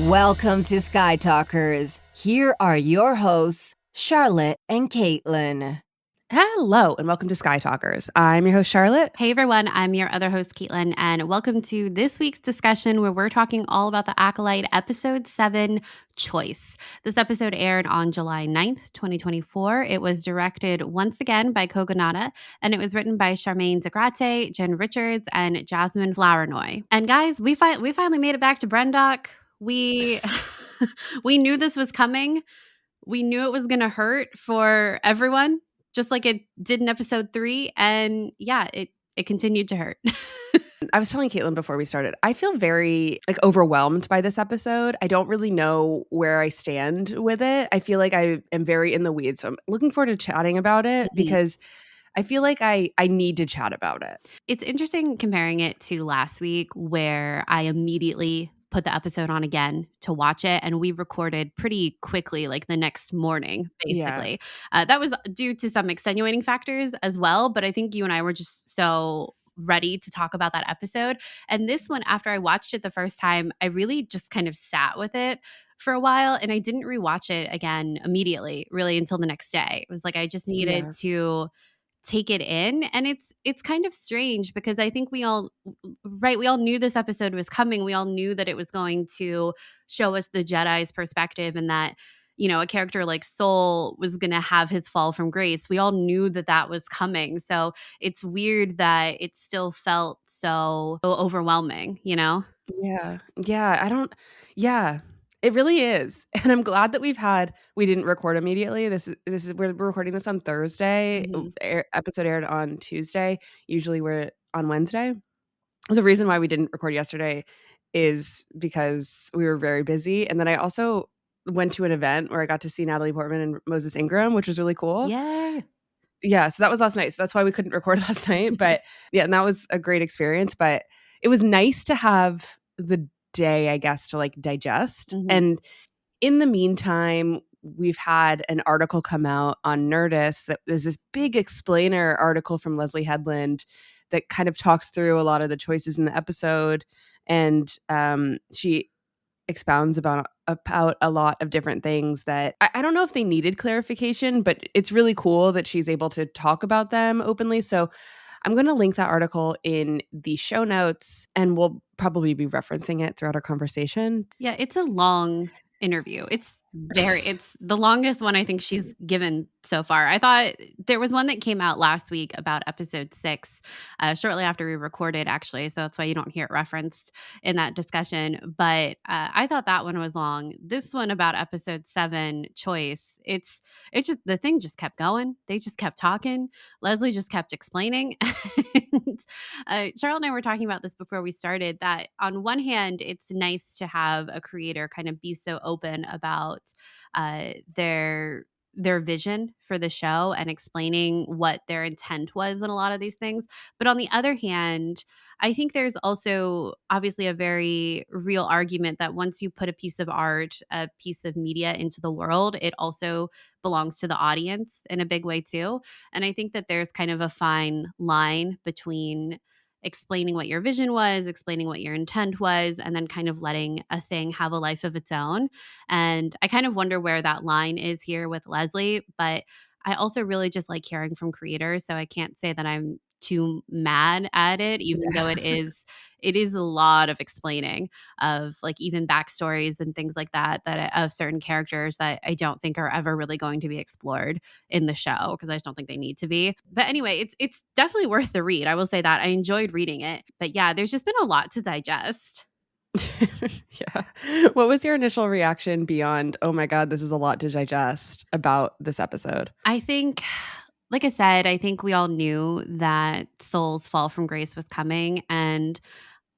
Welcome to Sky Talkers. Here are your hosts, Charlotte and Caitlin. Hello, and welcome to Sky Talkers. I'm your host, Charlotte. Hey, everyone. I'm your other host, Caitlin, and welcome to this week's discussion where we're talking all about the Acolyte Episode 7, Choice. This episode aired on July 9th, 2024. It was directed once again by Kogonada, and it was written by Charmaine Zagrate, Jen Richards, and Jasmine Flournoy. And guys, we finally made it back to Brendok. We knew this was coming. We knew it was going to hurt for everyone, just like it did in episode 3. And yeah, it continued to hurt. I was telling Caitlin before we started, I feel very overwhelmed by this episode. I don't really know where I stand with it. I feel like I am very in the weeds. So I'm looking forward to chatting about it because I feel like I need to chat about it. It's interesting comparing it to last week where I immediately put the episode on again to watch it, and we recorded pretty quickly, like the next morning, basically. Yeah. That was due to some extenuating factors as well, but I think you and I were just so ready to talk about that episode. And this one, after I watched it the first time, I really just kind of sat with it for a while, and I didn't rewatch it again immediately, really, until the next day. It was like I just needed to take it in. And it's kind of strange because I think we all knew this episode was coming. We all knew that it was going to show us the Jedi's perspective, and that, you know, a character like Soul was going to have his fall from grace. We all knew that was coming. So it's weird that it still felt so overwhelming, you know? Yeah. It really is. And I'm glad that we didn't record immediately. We're recording this on Thursday. Episode aired on Tuesday. Usually we're on Wednesday. The reason why we didn't record yesterday is because we were very busy. And then I also went to an event where I got to see Natalie Portman and Moses Ingram, which was really cool. Yeah, so that was last night. So that's why we couldn't record last night. But yeah, and that was a great experience. But it was nice to have the day, I guess, to digest. And in the meantime, we've had an article come out on Nerdist that is this big explainer article from Leslye Headland that kind of talks through a lot of the choices in the episode. And she expounds about a lot of different things that I don't know if they needed clarification, but it's really cool that she's able to talk about them openly. So I'm going to link that article in the show notes, and we'll probably be referencing it throughout our conversation. Yeah, it's a long interview. It's the longest one I think she's given so far. I thought there was one that came out last week about episode 6, shortly after we recorded, actually. So that's why you don't hear it referenced in that discussion. But I thought that one was long. This one about episode 7, Choice, it's just, the thing just kept going. They just kept talking. Leslye just kept explaining. And Charlotte and I were talking about this before we started, that on one hand, it's nice to have a creator kind of be so open about their vision for the show and explaining what their intent was in a lot of these things. But on the other hand, I think there's also obviously a very real argument that once you put a piece of art, a piece of media into the world, it also belongs to the audience in a big way too. And I think that there's kind of a fine line between explaining what your vision was, explaining what your intent was, and then kind of letting a thing have a life of its own. And I kind of wonder where that line is here with Leslye, but I also really just like hearing from creators. So I can't say that I'm too mad at it, even though it is a lot of explaining of even backstories and things like that of certain characters that I don't think are ever really going to be explored in the show, because I just don't think they need to be. But anyway, it's definitely worth the read. I will say that I enjoyed reading it, but yeah, there's just been a lot to digest. Yeah. What was your initial reaction beyond, oh my God, this is a lot to digest, about this episode? I think, like I said, I think we all knew that Soul's fall from grace was coming, and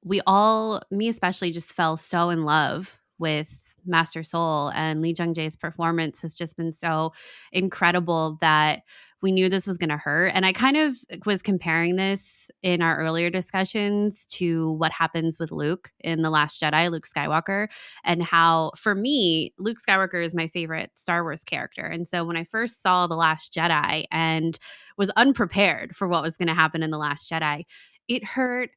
we all, me especially, just fell so in love with Master Soul, and Lee Jung-jae's performance has just been so incredible that we knew this was going to hurt. And I kind of was comparing this in our earlier discussions to what happens with Luke in The Last Jedi, Luke Skywalker, and how, for me, Luke Skywalker is my favorite Star Wars character. And so when I first saw The Last Jedi and was unprepared for what was going to happen in The Last Jedi, it hurt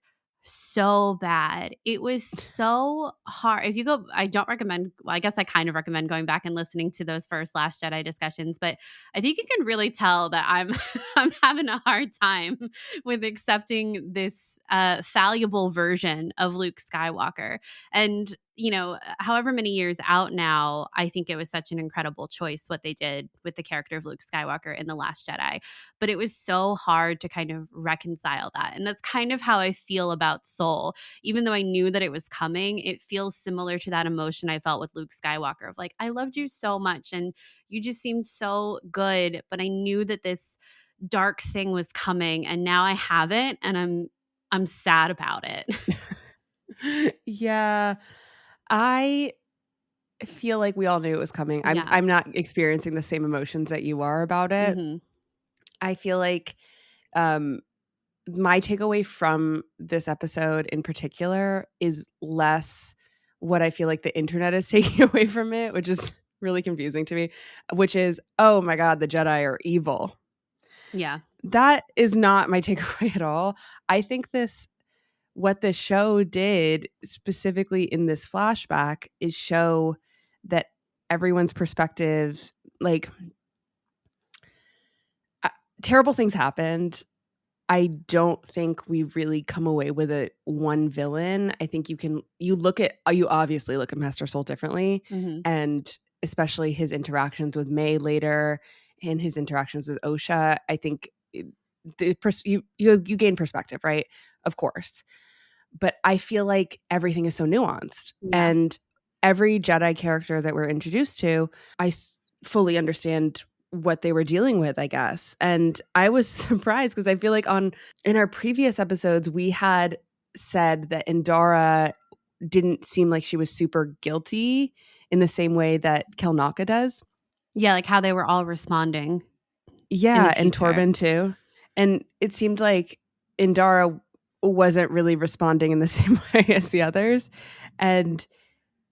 so bad. It was so hard. If you go, I don't recommend, well, I guess I kind of recommend going back and listening to those first Last Jedi discussions, but I think you can really tell that I'm I'm having a hard time with accepting this fallible version of Luke Skywalker. And however many years out now, I think it was such an incredible choice what they did with the character of Luke Skywalker in The Last Jedi. But it was so hard to kind of reconcile that. And that's kind of how I feel about Soul. Even though I knew that it was coming, it feels similar to that emotion I felt with Luke Skywalker of like, I loved you so much and you just seemed so good, but I knew that this dark thing was coming and now I have it and I'm sad about it. Yeah. I feel like we all knew it was coming. Yeah. I'm not experiencing the same emotions that you are about it. Mm-hmm. I feel like my takeaway from this episode in particular is less what I feel like the internet is taking away from it, which is really confusing to me, which is, oh my God, the Jedi are evil. Yeah. That is not my takeaway at all. I think what the show did specifically in this flashback is show that everyone's perspective, like terrible things happened. I don't think we've really come away with one villain. I think you obviously look at Master Soul differently, Mm-hmm. and especially his interactions with Mae later and his interactions with Osha. I think you gain perspective, right? Of course. But I feel like everything is so nuanced. Yeah. And every Jedi character that we're introduced to, I fully understand what they were dealing with, I guess. And I was surprised because I feel like in our previous episodes, we had said that Indara didn't seem like she was super guilty in the same way that Kelnaka does. Yeah, like how they were all responding. Yeah, and Torben too. And it seemed like Indara wasn't really responding in the same way as the others. And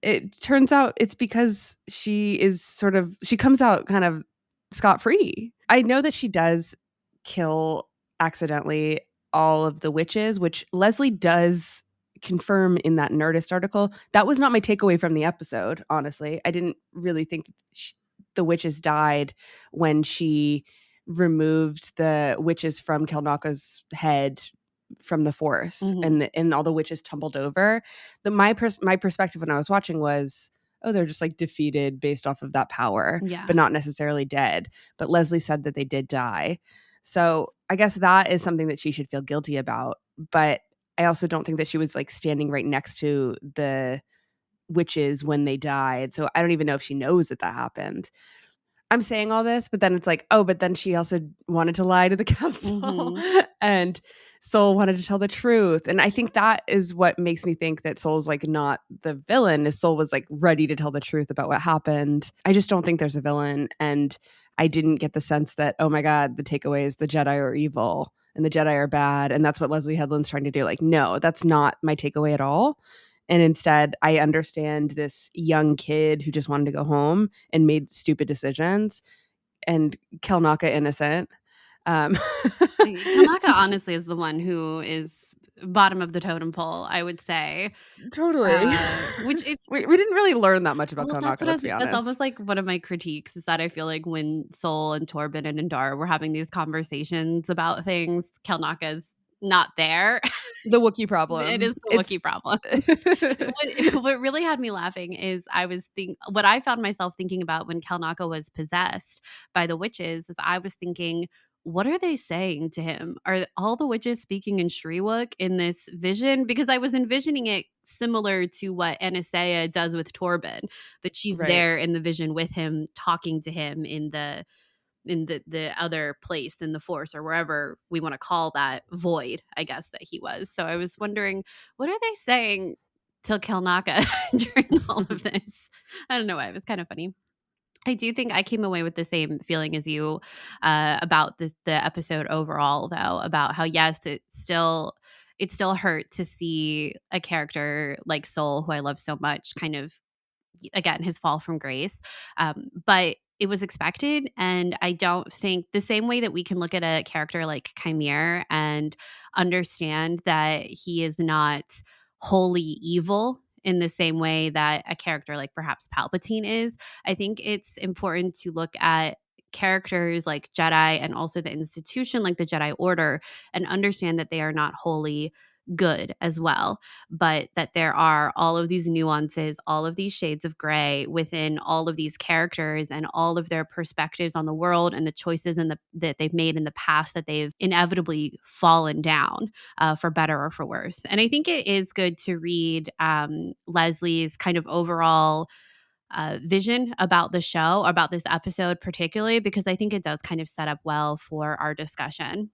it turns out it's because she comes out kind of scot-free. I know that she does kill accidentally all of the witches, which Leslye does confirm in that Nerdist article. That was not my takeaway from the episode, honestly. I didn't really think the witches died when she removed the witches from Kelnaka's head from the Force, Mm-hmm. and all the witches tumbled over. My perspective when I was watching was, oh, they're just like defeated based off of that power, Yeah. but not necessarily dead. But Leslye said that they did die. So I guess that is something that she should feel guilty about. But I also don't think that she was like standing right next to the witches when they died. So I don't even know if she knows that happened. I'm saying all this, but then it's like, oh, but then she also wanted to lie to the council and Soul wanted to tell the truth. And I think that is what makes me think that Soul's like not the villain, is Soul was like ready to tell the truth about what happened. I just don't think there's a villain. And I didn't get the sense that, oh my God, the takeaway is the Jedi are evil and the Jedi are bad. And that's what Leslye Headland's trying to do. Like, no, that's not my takeaway at all. And instead, I understand this young kid who just wanted to go home and made stupid decisions, and Kelnaka innocent. Kelnaka honestly is the one who is bottom of the totem pole, I would say. Totally. Which it's we didn't really learn that much about Kelnaka, let's be honest. That's almost like one of my critiques is that I feel like when Soul and Torben and Indara were having these conversations about things, Kelnaka's not there. The Wookiee problem. It is the Wookiee problem. What really had me laughing is what I found myself thinking about when Kelnaka was possessed by the witches is I was thinking, what are they saying to him? Are all the witches speaking in Shriwook in this vision? Because I was envisioning it similar to what Anastasia does with Torben, that she's there in the vision with him, talking to him in the other place in the Force or wherever we want to call that void, I guess, that he was. So I was wondering, what are they saying to Kelnaka during all of this? I don't know why. It was kind of funny. I do think I came away with the same feeling as you about the episode overall, though, about how, yes, it still hurt to see a character like Soul, who I love so much, kind of, again, his fall from grace. But it was expected. And I don't think the same way that we can look at a character like Chimera and understand that he is not wholly evil in the same way that a character like perhaps Palpatine is. I think it's important to look at characters like Jedi and also the institution like the Jedi Order and understand that they are not wholly good as well, but that there are all of these nuances, all of these shades of gray within all of these characters and all of their perspectives on the world and the choices that they've made in the past that they've inevitably fallen down for better or for worse. And I think it is good to read Leslie's kind of overall vision about the show, about this episode particularly, because I think it does kind of set up well for our discussion.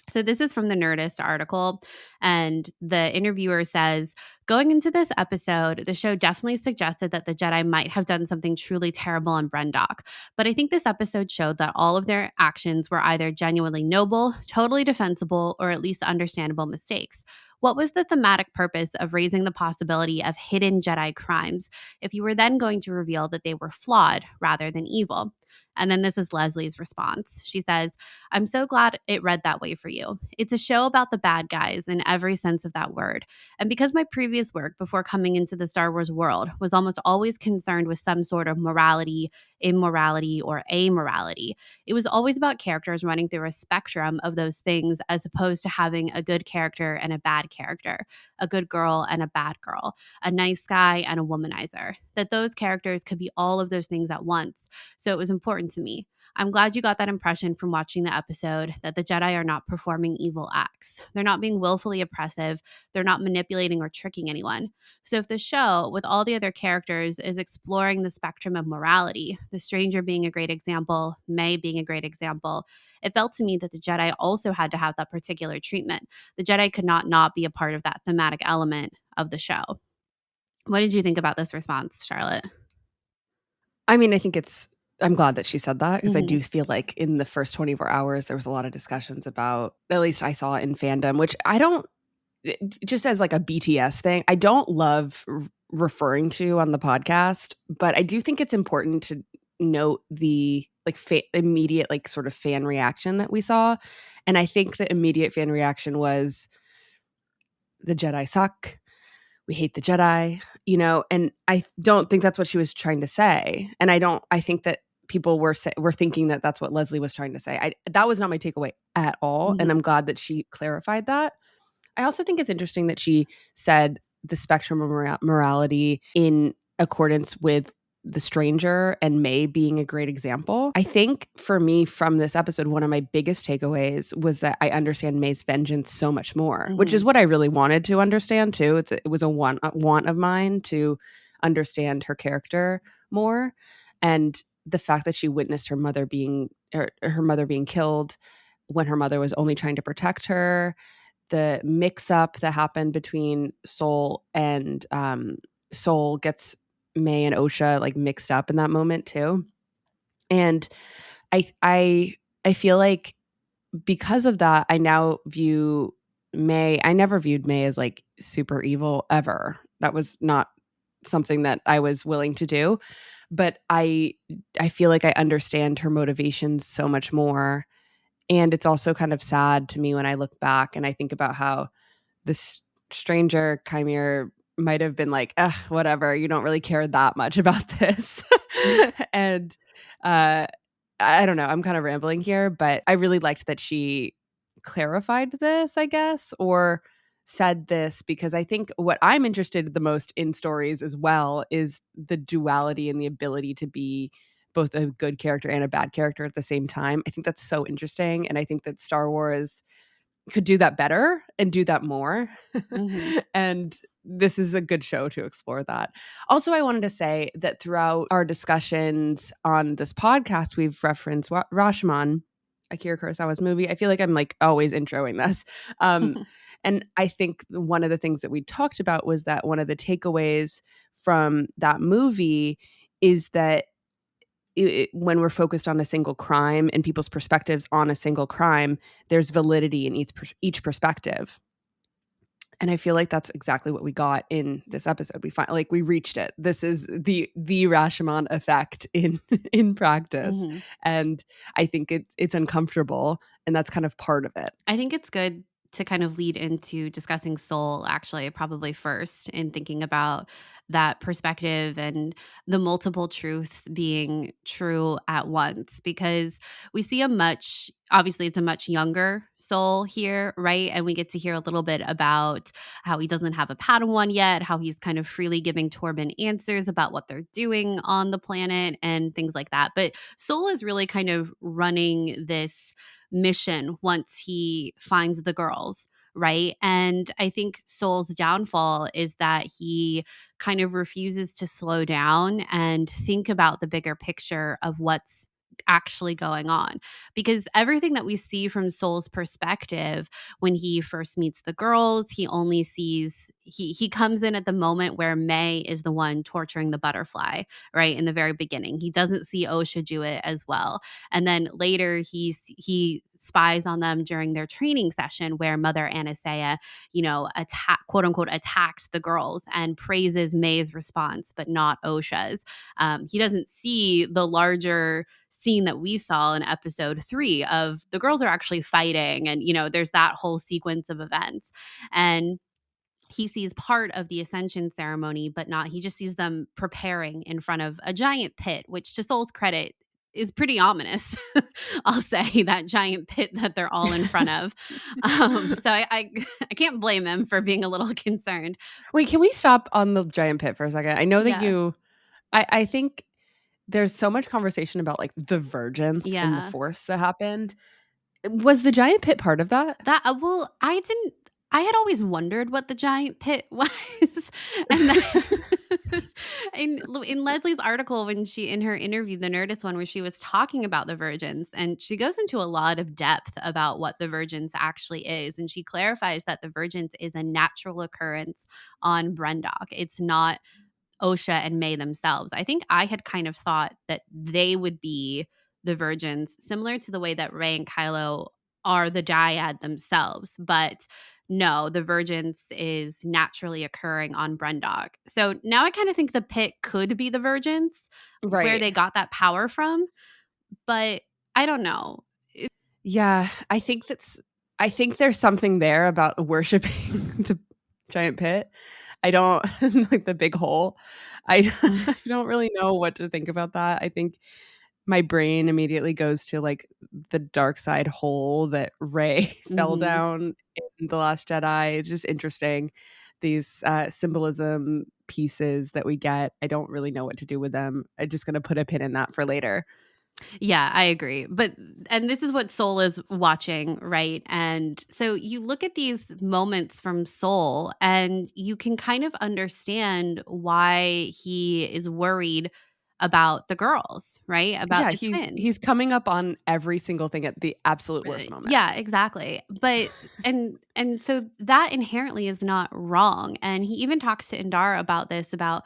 So this is from the Nerdist article, and the interviewer says, going into this episode, the show definitely suggested that the Jedi might have done something truly terrible on Brendok, but I think this episode showed that all of their actions were either genuinely noble, totally defensible, or at least understandable mistakes. What was the thematic purpose of raising the possibility of hidden Jedi crimes if you were then going to reveal that they were flawed rather than evil? And then this is Leslie's response. She says, I'm so glad it read that way for you. It's a show about the bad guys in every sense of that word. And because my previous work before coming into the Star Wars world was almost always concerned with some sort of morality, immorality, or amorality, it was always about characters running through a spectrum of those things as opposed to having a good character and a bad character, a good girl and a bad girl, a nice guy and a womanizer, that those characters could be all of those things at once. So it was important to me. I'm glad you got that impression from watching the episode that the Jedi are not performing evil acts. They're not being willfully oppressive. They're not manipulating or tricking anyone. So if the show, with all the other characters, is exploring the spectrum of morality, the stranger being a great example, Mae being a great example, it felt to me that the Jedi also had to have that particular treatment. The Jedi could not be a part of that thematic element of the show. What did you think about this response, Charlotte? I mean, I'm glad that she said that because I do feel like in the first 24 hours, there was a lot of discussions about, at least I saw in fandom, which I don't, just as like a BTS thing, I don't love referring to on the podcast, but I do think it's important to note the like immediate like sort of fan reaction that we saw. And I think the immediate fan reaction was the Jedi suck. We hate the Jedi, and I don't think that's what she was trying to say. And I think that people were thinking that that's what Leslye was trying to say. That was not my takeaway at all. And I'm glad that she clarified that. I also think it's interesting that she said the spectrum of morality in accordance with the stranger and Mae being a great example. I think for me from this episode, one of my biggest takeaways was that I understand Mae's vengeance so much more, which is what I really wanted to understand too. It was a want of mine to understand her character more. And the fact that she witnessed her mother being killed when her mother was only trying to protect her, the mix-up that happened between Soul and Soul gets Mae and Osha like mixed up in that moment too. And I feel like because of that, I now view Mae, I never viewed Mae as like super evil ever. That was not something that I was willing to do. But I feel like I understand her motivations so much more. And it's also kind of sad to me when I look back and I think about how this stranger Chimera might have been like, whatever, you don't really care that much about this. And I don't know, I'm kind of rambling here, but I really liked that she clarified this, I guess, or said this, because I think what I'm interested the most in stories as well is the duality and the ability to be both a good character and a bad character at the same time. I think that's so interesting. And I think that Star Wars could do that better and do that more. And this is a good show to explore that. Also, I wanted to say that throughout our discussions on this podcast, we've referenced Rashomon, Akira Kurosawa's movie. I feel like I'm like always introing this. And I think one of the things that we talked about was that one of the takeaways from that movie is that when we're focused on a single crime and people's perspectives on a single crime, there's validity in each perspective. And I feel like that's exactly what we got in this episode. We reached it. This is the Rashomon effect in practice. Mm-hmm. And I think it's uncomfortable, and that's kind of part of it. I think it's good to kind of lead into discussing soul, actually, probably first, in thinking about that perspective and the multiple truths being true at once, because we see obviously it's a much younger soul here, right? And we get to hear a little bit about how he doesn't have a Padawan yet, how he's kind of freely giving Torben answers about what they're doing on the planet and things like that. But soul is really kind of running this mission once he finds the girls, right? And I think Soul's downfall is that he kind of refuses to slow down and think about the bigger picture of what's actually going on, because everything that we see from Soul's perspective when he first meets the girls, he only sees he comes in at the moment where Mae is the one torturing the butterfly, right? In the very beginning, he doesn't see Osha do it as well. And then later he spies on them during their training session where Mother Anastasia, quote unquote, attacks the girls and praises Mae's response, but not Osha's. He doesn't see the larger scene that we saw in episode 3 of the girls are actually fighting, and there's that whole sequence of events. And he sees part of the ascension ceremony, but not, he just sees them preparing in front of a giant pit, which to Soul's credit is pretty ominous. I'll say that giant pit that they're all in front of. So I can't blame him for being a little concerned. Wait, can we stop on the giant pit for a second? I know that I think there's so much conversation about like the vergence and the force that happened. Was the giant pit part of that? Well, I had always wondered what the giant pit was. And then in Leslie's article, when she, in her interview, the Nerdist one, where she was talking about the vergence, and she goes into a lot of depth about what the vergence actually is. And she clarifies that the vergence is a natural occurrence on Brendok. It's not Osha and Mae themselves. I think I had kind of thought that they would be the virgins, similar to the way that Rey and Kylo are the dyad themselves. But no, the virgins is naturally occurring on Brendok. So now I kind of think the pit could be the virgins, where they got that power from. But I don't know. Yeah, I think there's something there about worshiping the giant pit. I don't like the big hole. I don't really know what to think about that. I think my brain immediately goes to like the dark side hole that Rey fell down in The Last Jedi. It's just interesting. These symbolism pieces that we get, I don't really know what to do with them. I'm just going to put a pin in that for later. Yeah, I agree. And this is what Soul is watching, right? And so you look at these moments from Soul and you can kind of understand why he is worried about the girls, right? About the twins. He's coming up on every single thing at the absolute worst moment. Yeah, exactly. But and so that inherently is not wrong. And he even talks to Indara about this, about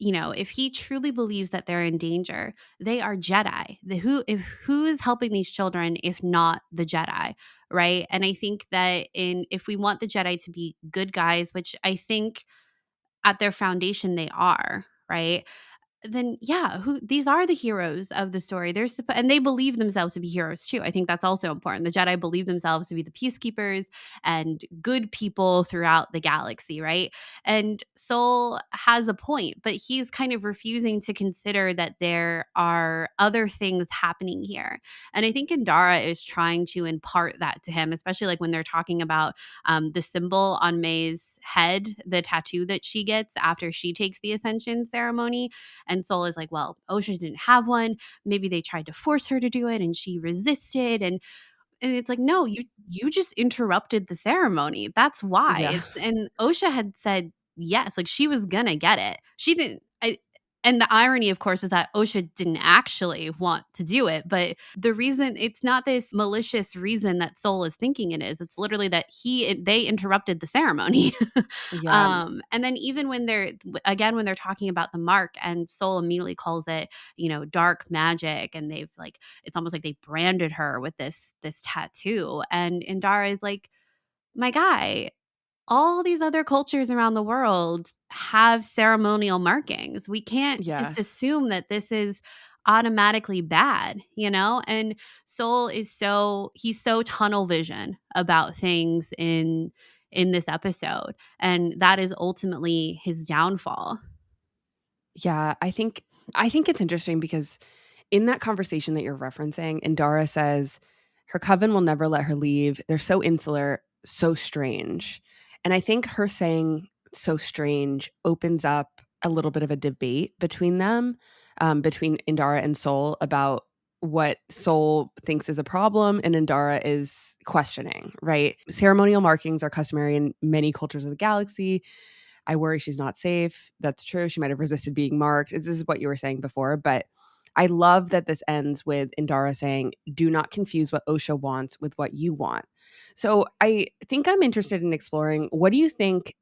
if he truly believes that they're in danger, they are Jedi. Who is helping these children if not the Jedi, right? And I think that if we want the Jedi to be good guys, which I think at their foundation they are, right? Then these are the heroes of the story. And they believe themselves to be heroes too. I think that's also important. The Jedi believe themselves to be the peacekeepers and good people throughout the galaxy, right? And Soul has a point, but he's kind of refusing to consider that there are other things happening here. And I think Indara is trying to impart that to him, especially like when they're talking about the symbol on Mae's head, the tattoo that she gets after she takes the ascension ceremony. And Soul is like, well, Osha didn't have one. Maybe they tried to force her to do it and she resisted. And it's like, no, you just interrupted the ceremony. That's why. Yeah. And Osha had said yes, like she was gonna get it. She didn't. And the irony, of course, is that Osha didn't actually want to do it. But the reason, it's not this malicious reason that Soul is thinking it is. It's literally that they interrupted the ceremony. Yeah. And then even when they're talking about the mark, and Soul immediately calls it, dark magic. And they've like, it's almost like they branded her with this tattoo. And Indara is like, my guy, all these other cultures around the world have ceremonial markings. We can't just assume that this is automatically bad, you know? And Soul is he's so tunnel vision about things in this episode, and that is ultimately his downfall. Yeah, I think it's interesting because in that conversation that you're referencing, Indara says her coven will never let her leave. They're so insular, so strange. And I think her saying so strange opens up a little bit of a debate between them, between Indara and Soul, about what Soul thinks is a problem and Indara is questioning, right? Ceremonial markings are customary in many cultures of the galaxy. I worry she's not safe. That's true. She might have resisted being marked. This is what you were saying before, but I love that this ends with Indara saying, do not confuse what Osha wants with what you want. So I think I'm interested in exploring, what do you think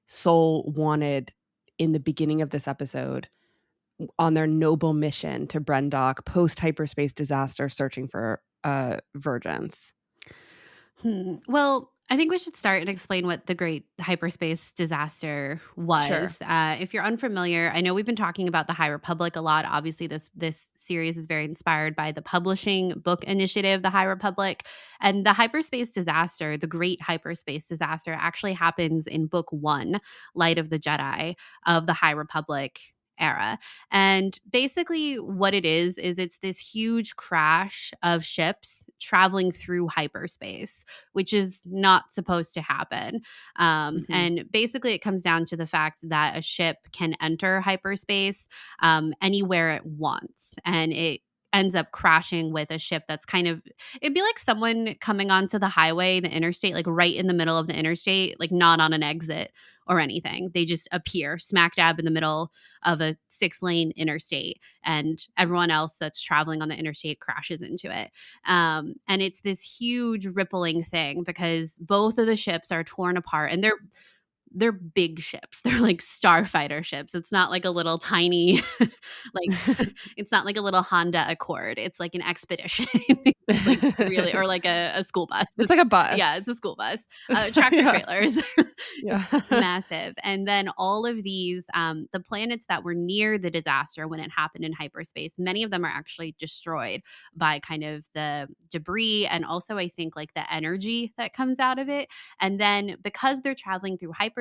Soul wanted in the beginning of this episode on their noble mission to Brendok post hyperspace disaster searching for virgins? Well, I think we should start and explain what the Great Hyperspace Disaster was. Sure. If you're unfamiliar, I know we've been talking about the High Republic a lot. Obviously, this series is very inspired by the publishing book initiative, the High Republic. And the hyperspace disaster, the Great Hyperspace Disaster, actually happens in book 1, Light of the Jedi, of the High Republic era. And basically what it is it's this huge crash of ships traveling through hyperspace, which is not supposed to happen. And basically it comes down to the fact that a ship can enter hyperspace anywhere it wants, and it ends up crashing with a ship that's it'd be like someone coming onto the highway, the interstate, like right in the middle of the interstate, like not on an exit or anything. They just appear smack dab in the middle of a 6-lane interstate, and everyone else that's traveling on the interstate crashes into it. And it's this huge rippling thing because both of the ships are torn apart, and they're big ships. They're like starfighter ships. It's not like a little tiny, it's not like a little Honda Accord. It's like an expedition, like really, or like a school bus. It's like a bus. Yeah, it's a school bus. Tractor trailers. Yeah. It's massive. And then all of these, the planets that were near the disaster when it happened in hyperspace, many of them are actually destroyed by kind of the debris, and also I think like the energy that comes out of it. And then because they're traveling through hyperspace,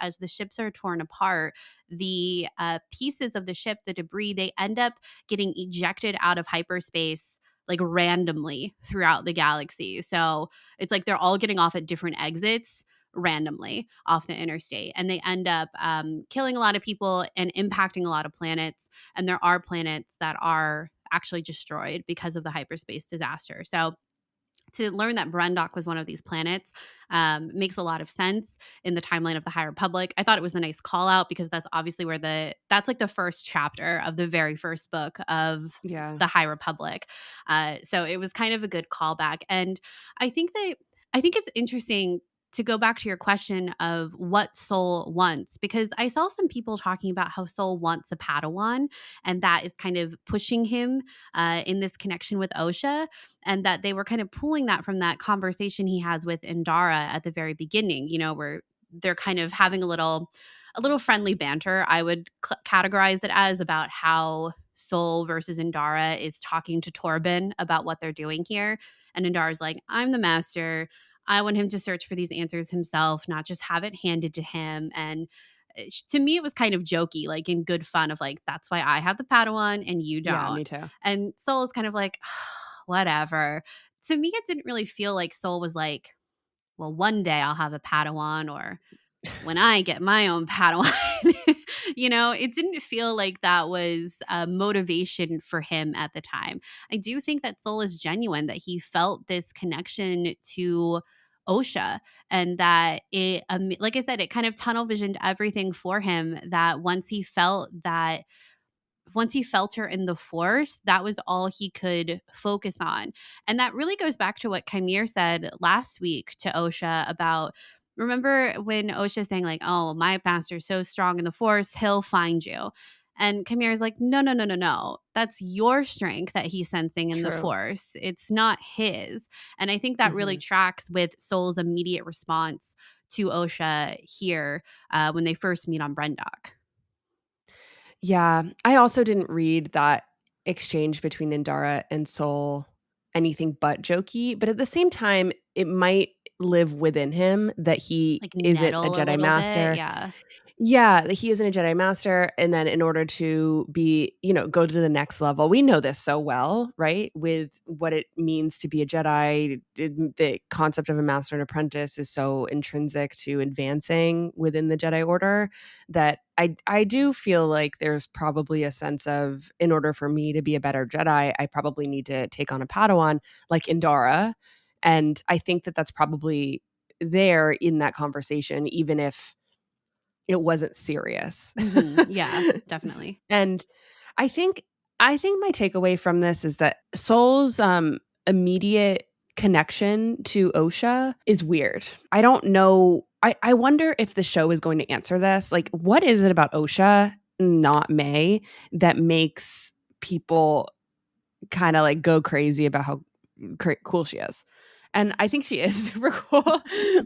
as the ships are torn apart, the pieces of the ship, the debris, they end up getting ejected out of hyperspace like randomly throughout the galaxy. So it's like they're all getting off at different exits randomly off the interstate, and they end up killing a lot of people and impacting a lot of planets. And there are planets that are actually destroyed because of the hyperspace disaster. So to learn that Brendok was one of these planets makes a lot of sense in the timeline of the High Republic. I thought it was a nice call out because that's obviously where that's like the first chapter of the very first book of the High Republic. So it was kind of a good callback. And I think it's interesting to go back to your question of what Soul wants, because I saw some people talking about how Soul wants a Padawan, and that is kind of pushing him in this connection with Osha, and that they were kind of pulling that from that conversation he has with Indara at the very beginning, you know, where they're kind of having a little friendly banter, I would categorize it as, about how Soul versus Indara is talking to Torben about what they're doing here. And Indara's like, I'm the master. I want him to search for these answers himself, not just have it handed to him. And to me, it was kind of jokey, like in good fun of like, that's why I have the Padawan and you don't. Yeah, me too. And Soul is kind of like, whatever. To me, it didn't really feel like Soul was like, well, one day I'll have a Padawan, or when I get my own Padawan. You know, it didn't feel like that was a motivation for him at the time. I do think that Soul is genuine, that he felt this connection to Osha, and that it, like I said, it kind of tunnel visioned everything for him, that once he felt her in the Force, that was all he could focus on. And that really goes back to what Kymir said last week to Osha about, remember when Osha saying like, oh, my master's so strong in the Force, he'll find you. And Kymir is like, no. That's your strength that he's sensing in the Force. It's not his. And I think that really tracks with Soul's immediate response to Osha here when they first meet on Brendok. Yeah, I also didn't read that exchange between Indara and Sol anything but jokey, but at the same time, it might live within him that he Like isn't a nettle a Jedi little bit. master. Yeah. Yeah, that he isn't a Jedi master, and then in order to be, go to the next level, we know this so well, right? With what it means to be a Jedi, the concept of a master and apprentice is so intrinsic to advancing within the Jedi Order that I do feel like there's probably a sense of, in order for me to be a better Jedi, I probably need to take on a Padawan like Indara, and I think that that's probably there in that conversation, even if it wasn't serious. Yeah, definitely. And I think my takeaway from this is that Sol's immediate connection to Osha is weird. I don't know. I wonder if the show is going to answer this. Like, what is it about Osha, not Mae, that makes people kind of like go crazy about how cool she is? And I think she is super cool,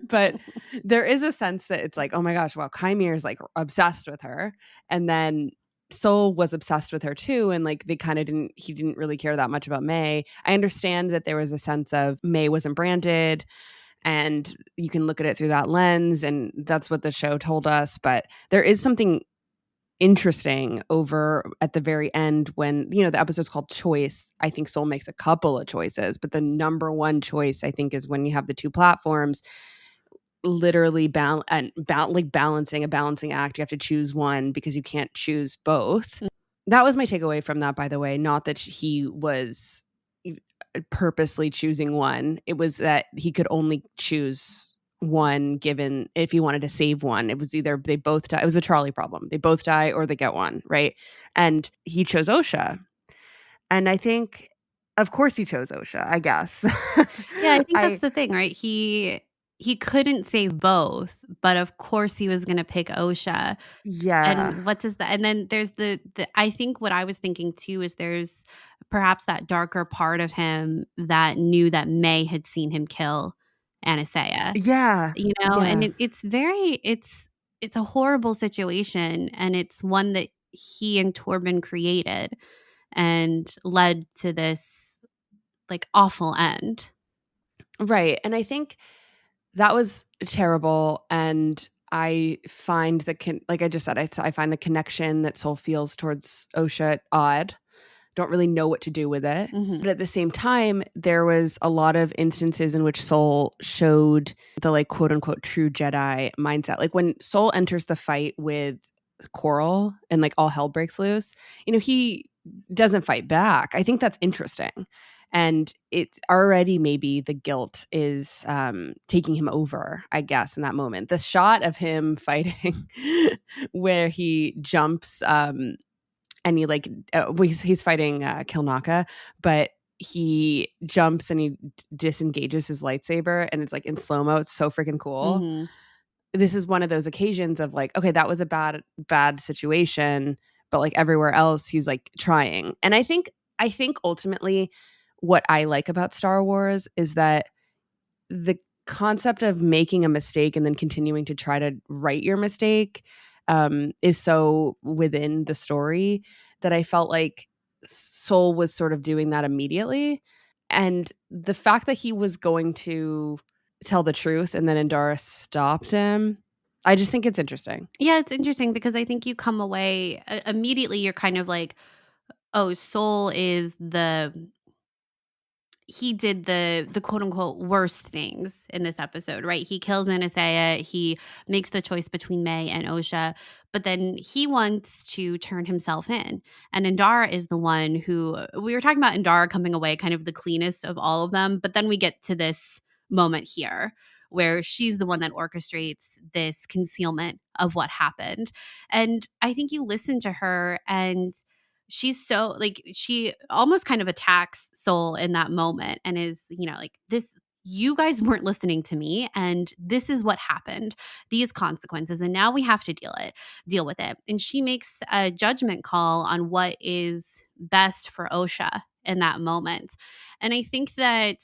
but there is a sense that it's like, oh my gosh, wow, Kymir is like obsessed with her. And then Sol was obsessed with her too. And like he didn't really care that much about Mae. I understand that there was a sense of Mae wasn't branded and you can look at it through that lens. And that's what the show told us. But there is something interesting over at the very end when the episode's called Choice. I think Sol makes a couple of choices, but the number one choice I think is when you have the two platforms literally balancing a balancing act. You have to choose one because you can't choose both. That was my takeaway from that, by the way. Not that he was purposely choosing one. It was that he could only choose one given if he wanted to save one. It was either they both die. It was a Charlie problem. They both die or they get one, right? And he chose Osha. And I think, of course, he chose Osha, I guess. Yeah, I think that's the thing, right? He couldn't save both, but of course he was going to pick Osha. Yeah. And what does that? And then there's the I think what I was thinking too is there's perhaps that darker part of him that knew that Mae had seen him kill Anastasia. Yeah. And it's a horrible situation, and it's one that he and Torben created and led to this like awful end. Right. And I think that was terrible. And I find like I just said, I find the connection that Sol feels towards Osha odd. Don't really know what to do with it. But at the same time, there was a lot of instances in which Sol showed the like quote unquote true Jedi mindset. Like when Sol enters the fight with Coral and like all hell breaks loose, he doesn't fight back. I think that's interesting. And it's already maybe the guilt is taking him over, I guess, in that moment. The shot of him fighting where he jumps and he like he's fighting Kilnaka, but he jumps and he disengages his lightsaber and it's like in slow-mo. It's so freaking cool. This is one of those occasions of like, okay, that was a bad situation, but like everywhere else he's like trying. And I think ultimately what I like about Star Wars is that the concept of making a mistake and then continuing to try to right your mistake is so within the story that I felt like Sol was sort of doing that immediately. And the fact that he was going to tell the truth and then Indara stopped him, I just think it's interesting. Yeah, it's interesting because I think you come away immediately, you're kind of like, oh, Sol is he did the quote unquote worst things in this episode, right? He kills Anastasia, he makes the choice between Mae and Osha, but then he wants to turn himself in. And Indara is the one who, we were talking about Indara coming away kind of the cleanest of all of them, but then we get to this moment here where she's the one that orchestrates this concealment of what happened. And I think you listen to her and she's so like she almost kind of attacks Sol in that moment and is, like this, you guys weren't listening to me and this is what happened, these consequences, and now we have to deal with it. And she makes a judgment call on what is best for Osha in that moment. And I think that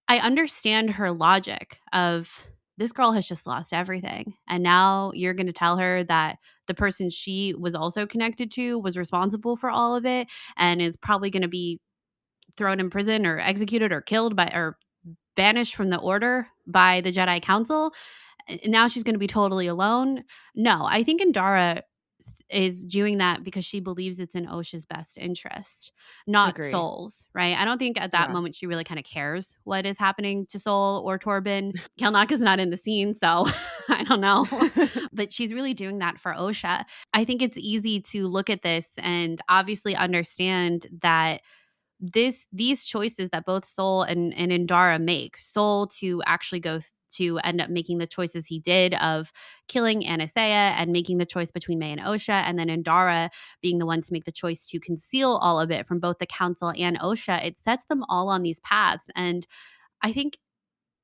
I understand her logic of this girl has just lost everything. And now you're going to tell her that the person she was also connected to was responsible for all of it and is probably going to be thrown in prison or executed or killed by or banished from the order by the Jedi Council. And now she's going to be totally alone. No, I think Indara is doing that because she believes it's in Osha's best interest, not Agree. Sol's, right? I don't think at that Yeah. moment she really kind of cares what is happening to Sol or Torben. Kelnaka's not in the scene, so I don't know. But she's really doing that for Osha. I think it's easy to look at this and obviously understand that these choices that both Sol and Indara make, Sol to actually go to end up making the choices he did of killing Anasea and making the choice between Mae and Osha, and then Indara being the one to make the choice to conceal all of it from both the council and Osha. It sets them all on these paths. And I think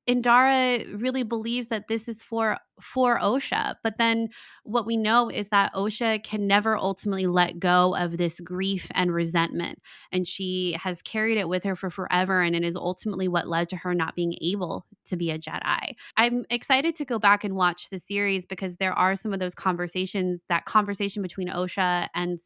Indara really believes that this is for Osha. But then what we know is that Osha can never ultimately let go of this grief and resentment. And she has carried it with her for forever. And it is ultimately what led to her not being able to be a Jedi. I'm excited to go back and watch the series because there are some of those conversations, that conversation between Osha and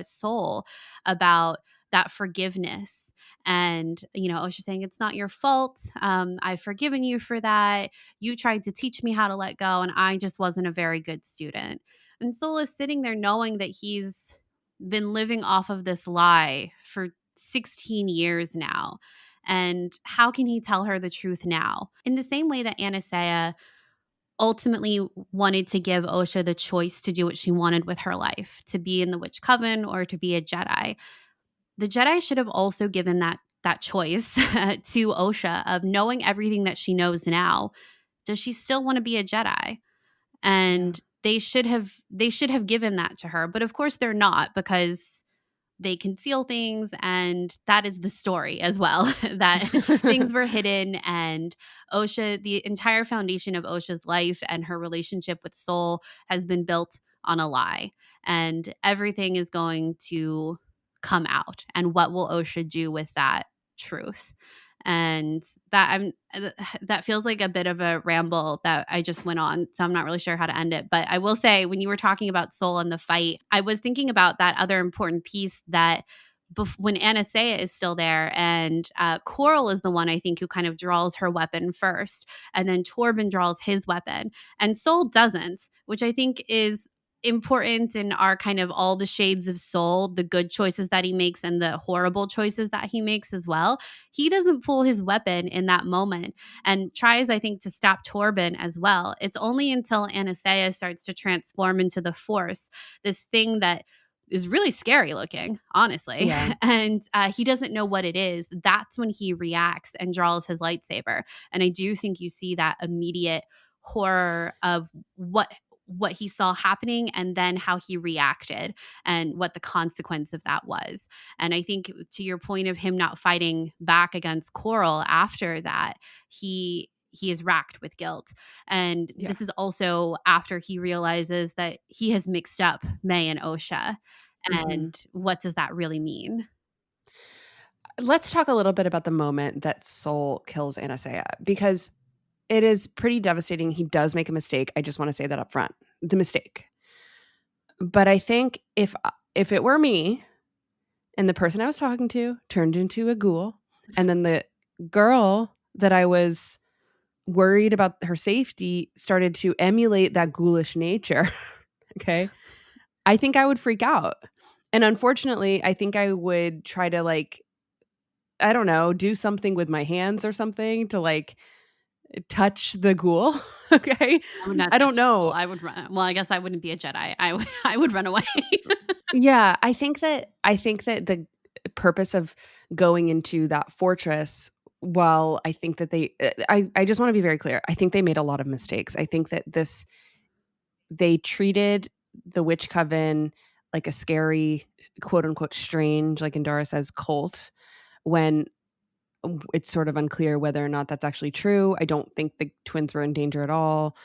Sol about that forgiveness. And, Osha saying, it's not your fault. I've forgiven you for that. You tried to teach me how to let go, and I just wasn't a very good student. And Sol is sitting there knowing that he's been living off of this lie for 16 years now. And how can he tell her the truth now? In the same way that Anasea ultimately wanted to give Osha the choice to do what she wanted with her life, to be in the Witch Coven or to be a Jedi. The Jedi should have also given that choice to Osha of knowing everything that she knows now. Does she still want to be a Jedi? And they should have given that to her. But of course they're not, because they conceal things, and that is the story as well. That things were hidden, and Osha, the entire foundation of Osha's life and her relationship with Sol has been built on a lie. And everything is going to come out. And what will Osha do with that truth? And that feels like a bit of a ramble that I just went on, so I'm not really sure how to end it. But I will say, when you were talking about Sol and the fight, I was thinking about that other important piece, that when Anasea is still there, and Coral is the one, I think, who kind of draws her weapon first, and then Torben draws his weapon, and Sol doesn't, which I think is important in our kind of all the shades of Sol, the good choices that he makes and the horrible choices that he makes as well. He doesn't pull his weapon in that moment, and tries, I think, to stop Torben as well. It's only until Anasea starts to transform into the Force, this thing that is really scary looking, honestly. Yeah. And he doesn't know what it is. That's when he reacts and draws his lightsaber. And I do think you see that immediate horror of what he saw happening, and then how he reacted and what the consequence of that was. And I think, to your point of him not fighting back against Coral after that, he is racked with guilt. And this is also after he realizes that he has mixed up Mae and Osha. And what does that really mean? Let's talk a little bit about the moment that Sol kills Anasea, because it is pretty devastating. He does make a mistake. I just want to say that up front. It's a mistake. But I think if it were me, and the person I was talking to turned into a ghoul, and then the girl that I was worried about her safety started to emulate that ghoulish nature, okay, I think I would freak out. And unfortunately, I think I would try to, like, I don't know, do something with my hands or something to, like, touch the ghoul. Okay. I don't know. I would run. Well, I guess I wouldn't be a Jedi. I would run away. Yeah, I think that the purpose of going into that fortress, while I think that I just want to be very clear. I think they made a lot of mistakes. I think that they treated the Witch Coven like a scary, quote unquote, strange, like Indara says, cult, when it's sort of unclear whether or not that's actually true. I don't think the twins were in danger at all.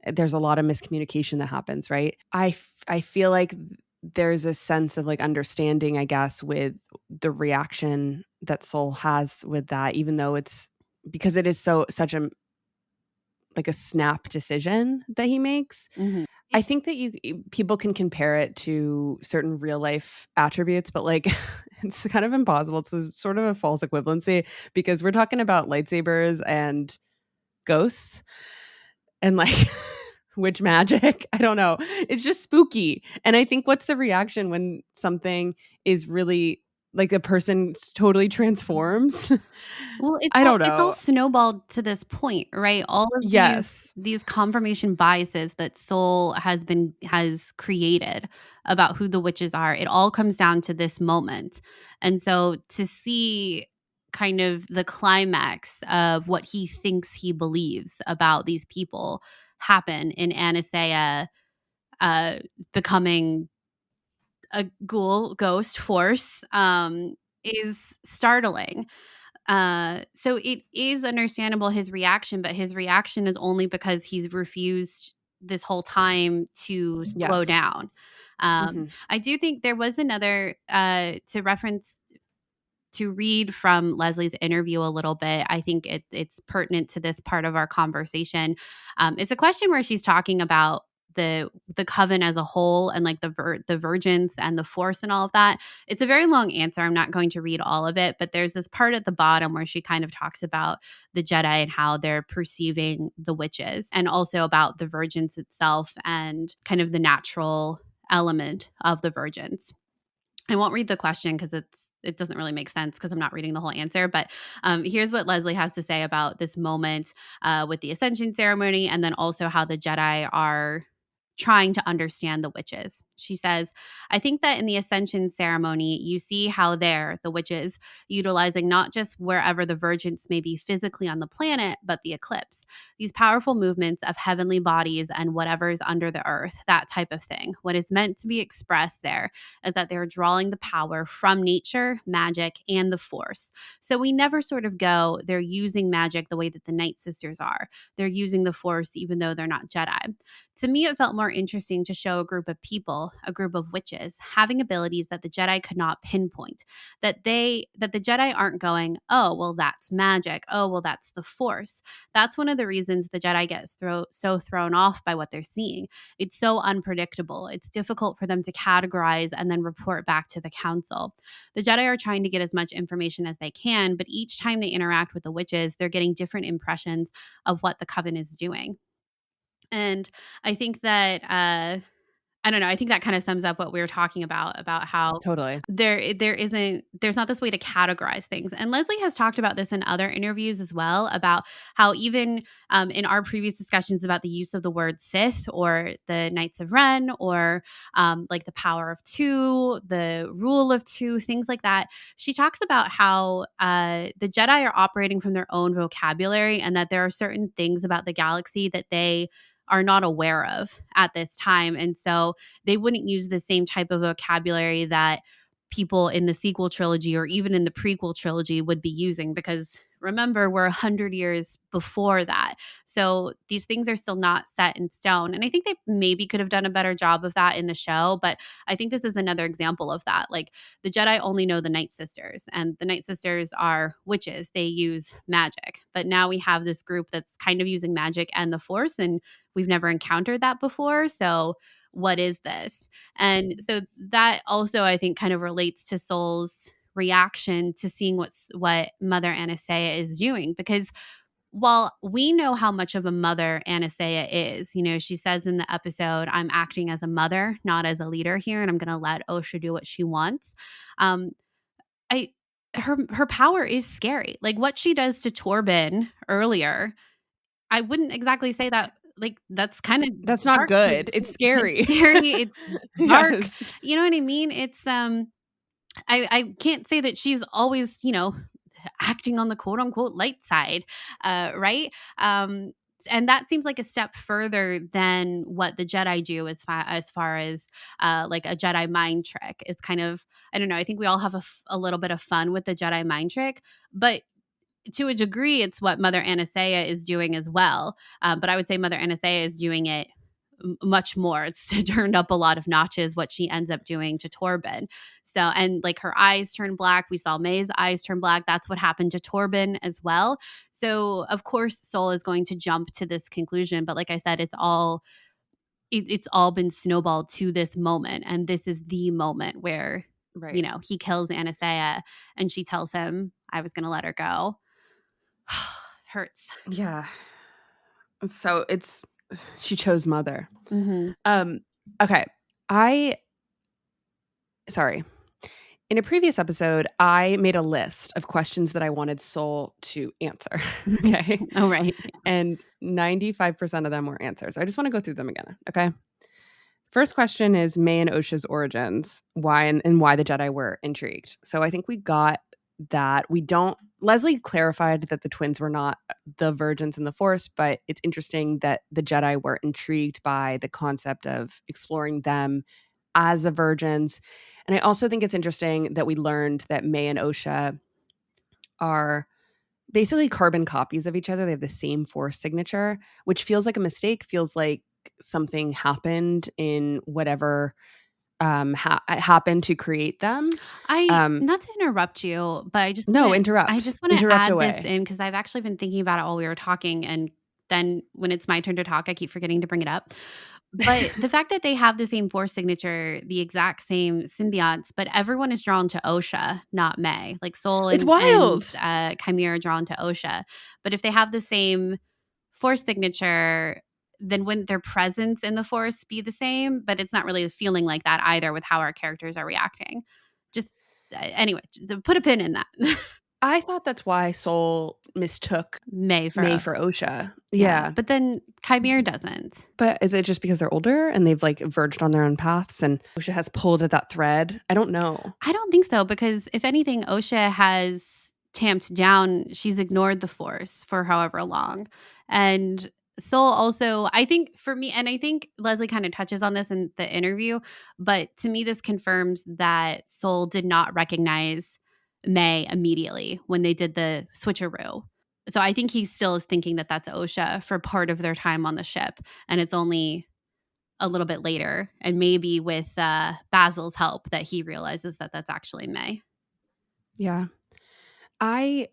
There's a lot of miscommunication that happens, right? I feel like there's a sense of, like, understanding, I guess, with the reaction that Sol has with that, even though it's because it is such a like a snap decision that he makes. Mm-hmm. I think that people can compare it to certain real life attributes, but like it's kind of impossible. It's sort of a false equivalency because we're talking about lightsabers and ghosts and like witch magic. I don't know. It's just spooky. And I think what's the reaction when something is really like a person totally transforms? Well, I don't it's all know. snowballed to this point, right? All of Yes. these confirmation biases that Soul has created about who the witches are. It all comes down to this moment. And so to see kind of the climax of what he thinks he believes about these people happen in Anastasia becoming a ghost force is startling. So it is understandable his reaction, but his reaction is only because he's refused this whole time to slow Yes. down. I do think there was another to read from Leslie's interview a little bit. I think it's pertinent to this part of our conversation. It's a question where she's talking about the coven as a whole and like the virgins and the force and all of that. It's a very long answer. I'm not going to read all of it, but there's this part at the bottom where she kind of talks about the Jedi and how they're perceiving the witches, and also about the virgins itself and kind of the natural element of the virgins. I won't read the question because it doesn't really make sense because I'm not reading the whole answer. But here's what Leslye has to say about this moment with the Ascension ceremony, and then also how the Jedi are trying to understand the witches. She says, I think that in the Ascension ceremony, you see how the witches, utilizing not just wherever the virgins may be physically on the planet, but the eclipse. These powerful movements of heavenly bodies and whatever is under the earth, that type of thing. What is meant to be expressed there is that they're drawing the power from nature, magic, and the force. So we never sort of go, they're using magic the way that the Night Sisters are. They're using the force even though they're not Jedi. To me, it felt more interesting to show a group of people, a group of witches, having abilities that the Jedi could not pinpoint. That the Jedi aren't going, oh, well, that's magic. Oh, well, that's the force. That's one of the reasons the Jedi get so thrown off by what they're seeing. It's so unpredictable. It's difficult for them to categorize and then report back to the council. The Jedi are trying to get as much information as they can, but each time they interact with the witches, they're getting different impressions of what the Coven is doing. And I think that I don't know. I think that kind of sums up what we were talking about how Totally. there's not this way to categorize things. And Leslye has talked about this in other interviews as well, about how even in our previous discussions about the use of the word Sith or the Knights of Ren or like the power of two, the rule of two, things like that. She talks about how the Jedi are operating from their own vocabulary and that there are certain things about the galaxy that they are not aware of at this time. And so they wouldn't use the same type of vocabulary that people in the sequel trilogy or even in the prequel trilogy would be using, because remember, we're 100 years before that. So these things are still not set in stone. And I think they maybe could have done a better job of that in the show. But I think this is another example of that. Like the Jedi only know the Night Sisters, and the Night Sisters are witches. They use magic. But now we have this group that's kind of using magic and the Force, and we've never encountered that before. So what is this? And so that also, I think, kind of relates to Soul's reaction to seeing what Mother Anastasia is doing, because while we know how much of a mother Anastasia is, she says in the episode, I'm acting as a mother, not as a leader here, and I'm going to let Osha do what she wants. Her power is scary. Like what she does to Torben earlier, I wouldn't exactly say that. Like that's not dark. good. It's scary. It's scary. It's dark. Yes. You know what I mean? It's I can't say that she's always, acting on the quote unquote light side, right? And that seems like a step further than what the Jedi do as far as like a Jedi mind trick is kind of, I don't know. I think we all have a little bit of fun with the Jedi mind trick, but to a degree, it's what Mother Anastasia is doing as well. But I would say Mother Anastasia is doing it much more. It's turned up a lot of notches what she ends up doing to Torben. So, and like her eyes turn black. We saw Mae's eyes turn black. That's what happened to Torben as well. So, of course, Sol is going to jump to this conclusion. But like I said, it's all been snowballed to this moment. And this is the moment where, Right. he kills Anastasia and she tells him, I was going to let her go. Hurts. Yeah. So she chose mother. Mm-hmm. Okay. Sorry. In a previous episode, I made a list of questions that I wanted Sol to answer. Okay. Oh, right. And 95% of them were answers. I just want to go through them again. Okay. First question is Mae and Osha's origins, why and why the Jedi were intrigued. So I think we got that. Leslye clarified that the twins were not the virgins in the Force, but it's interesting that the Jedi were intrigued by the concept of exploring them as the virgins. And I also think it's interesting that we learned that Mae and Osha are basically carbon copies of each other. They have the same Force signature, which feels like a mistake, feels like something happened in whatever happened to create them. Not to interrupt you, but interrupt. I just want to Interrupt add away. this in because I've actually been thinking about it while we were talking, and then when it's my turn to talk, I keep forgetting to bring it up. But the fact that they have the same Force signature, the exact same symbionts, but everyone is drawn to Osha, not Mae. Like Sol It's wild. and Chimera are drawn to Osha. But if they have the same Force signature, then wouldn't their presence in the Force be the same? But it's not really feeling like that either with how our characters are reacting. Just anyway, put a pin in that. I thought that's why Sol mistook Mae for Osha. Yeah. But then Chimera doesn't. But is it just because they're older and they've like verged on their own paths and Osha has pulled at that thread? I don't know. I don't think so, because if anything, Osha has tamped down. She's ignored the Force for however long. And Sol also, I think for me, and I think Leslye kind of touches on this in the interview, but to me, this confirms that Sol did not recognize Mae immediately when they did the switcheroo. So I think he still is thinking that that's Osha for part of their time on the ship. And it's only a little bit later, and maybe with Basil's help, that he realizes that that's actually Mae. Yeah. I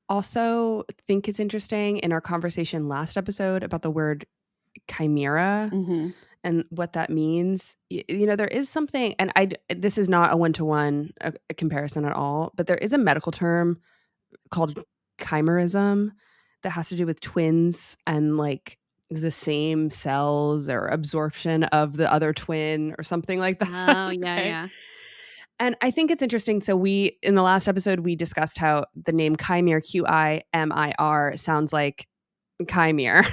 also think it's interesting in our conversation last episode about the word chimera and what that means. There is something, and this is not a one-to-one a comparison at all, but there is a medical term called chimerism that has to do with twins and like the same cells or absorption of the other twin or something like that. Oh, yeah, okay. Yeah. And I think it's interesting. So in the last episode, we discussed how the name Chimere, Qimir, sounds like chimere,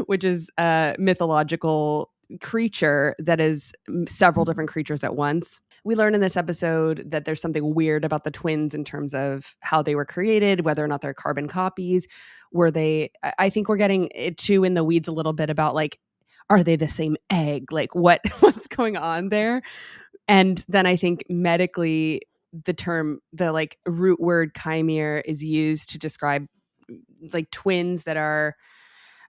which is a mythological creature that is several different creatures at once. We learned in this episode that there's something weird about the twins in terms of how they were created, whether or not they're carbon copies. I think we're getting too in the weeds a little bit about like, are they the same egg? Like what's going on there? And then I think medically the like root word chimere is used to describe like twins that are,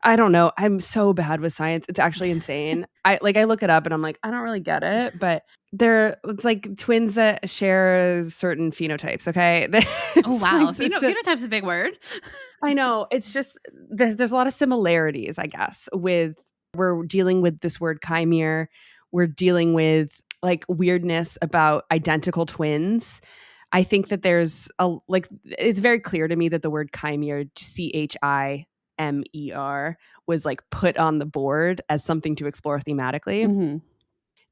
I don't know. I'm so bad with science. It's actually insane. I look it up and I'm like, I don't really get it, but it's like twins that share certain phenotypes. Okay. Oh, wow. Like, phenotype's a big word. I know. It's just, there's a lot of similarities, I guess, we're dealing with this word chimere. We're dealing with like weirdness about identical twins. I think that there's it's very clear to me that the word chimere, Chimer, was like put on the board as something to explore thematically. Mm-hmm.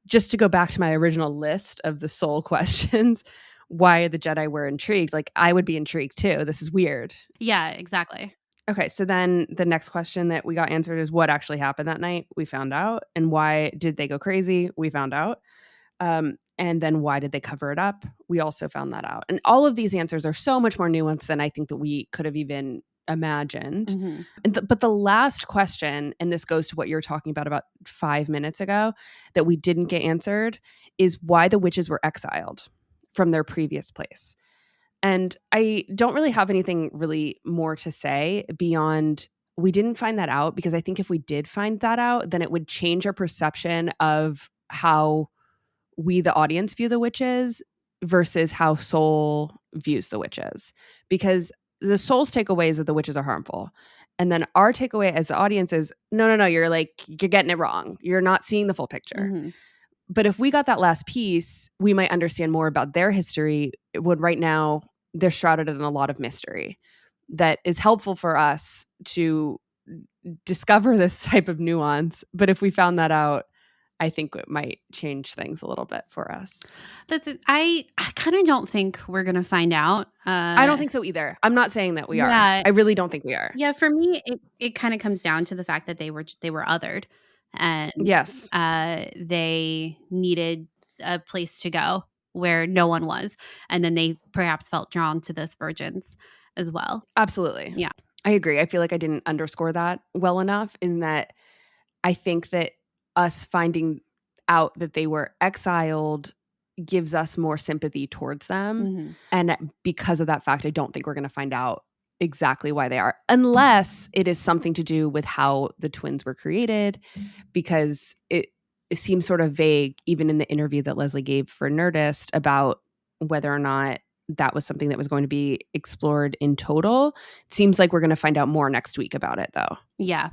Just to go back to my original list of the Sol questions, why the Jedi were intrigued. Like I would be intrigued too. This is weird. Yeah, exactly. Okay, so then the next question that we got answered is what actually happened that night? We found out. And why did they go crazy? We found out. And then why did they cover it up? We also found that out. And all of these answers are so much more nuanced than I think that we could have even imagined. Mm-hmm. But the last question, and this goes to what you were talking about 5 minutes ago, that we didn't get answered, is why the witches were exiled from their previous place. And I don't really have anything really more to say beyond we didn't find that out, because I think if we did find that out, then it would change our perception of how we, the audience, view the witches versus how Soul views the witches. Because the Soul's takeaway is that the witches are harmful. And then our takeaway as the audience is, no, you're getting it wrong. You're not seeing the full picture. Mm-hmm. But if we got that last piece, we might understand more about their history. Would right now, they're shrouded in a lot of mystery that is helpful for us to discover this type of nuance. But if we found that out, I think it might change things a little bit for us. I kind of don't think we're going to find out. I don't think so either. I'm not saying that we are. Yeah. I really don't think we are. Yeah, for me, it kind of comes down to the fact that they were othered, and Yes. they needed a place to go where no one was, and then they perhaps felt drawn to those virgins as well. Absolutely. Yeah. I agree. I feel like I didn't underscore that well enough, in that I think that us finding out that they were exiled gives us more sympathy towards them. Mm-hmm. And because of that fact, I don't think we're going to find out exactly why they are, unless it is something to do with how the twins were created, because it seems sort of vague, even in the interview that Leslye gave for Nerdist, about whether or not that was something that was going to be explored in total. It seems like we're going to find out more next week about it, though. Yeah.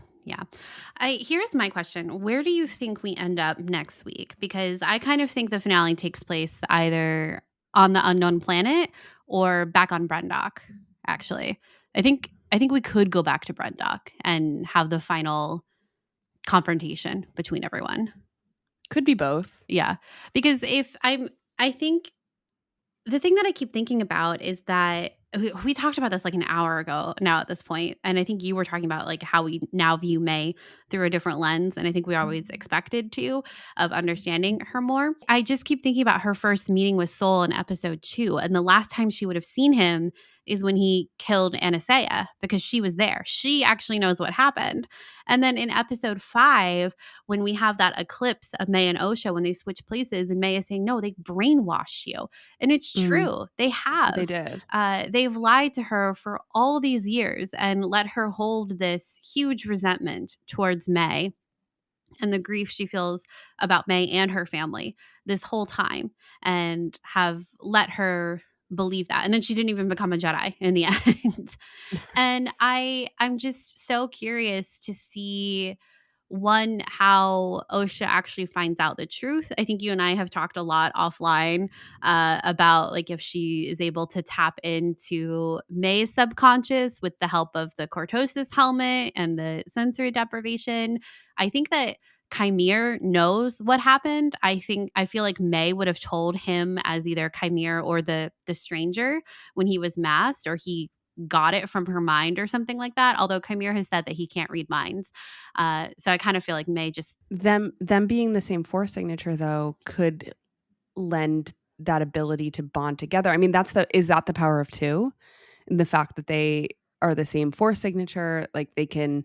Here's my question. Where do you think we end up next week? Because I kind of think the finale takes place either on the unknown planet or back on Brendok, actually. I think we could go back to Brendok and have the final confrontation between everyone. Could be both. Yeah. Because I think the thing that I keep thinking about is that we talked about this like an hour ago now at this point, and I think you were talking about like how we now view Mae through a different lens, and I think we always expected to, of understanding her more. I just keep thinking about her first meeting with Soul in episode 2, and the last time she would have seen him is when he killed Anastasia, because she was there. She actually knows what happened. And then in episode 5, when we have that eclipse of Mae and Osha, when they switch places, and Mae is saying, no, they brainwashed you. And it's true. They have. They did. They've lied to her for all these years and let her hold this huge resentment towards Mae and the grief she feels about Mae and her family this whole time, and have let her believe that. And then she didn't even become a Jedi in the end. And I'm just so curious to see, one, how Osha actually finds out the truth. I think you and I have talked a lot offline about like if she is able to tap into Mae's subconscious with the help of the cortosis helmet and the sensory deprivation. I think that Chimere knows what happened. I feel like Mae would have told him as either Chimere or the stranger when he was masked, or he got it from her mind or something like that. Although Chimere has said that he can't read minds. So I kind of feel like Mae just... Them being the same Force signature, though, could lend that ability to bond together. I mean, is that the power of 2? And the fact that they are the same Force signature, like they can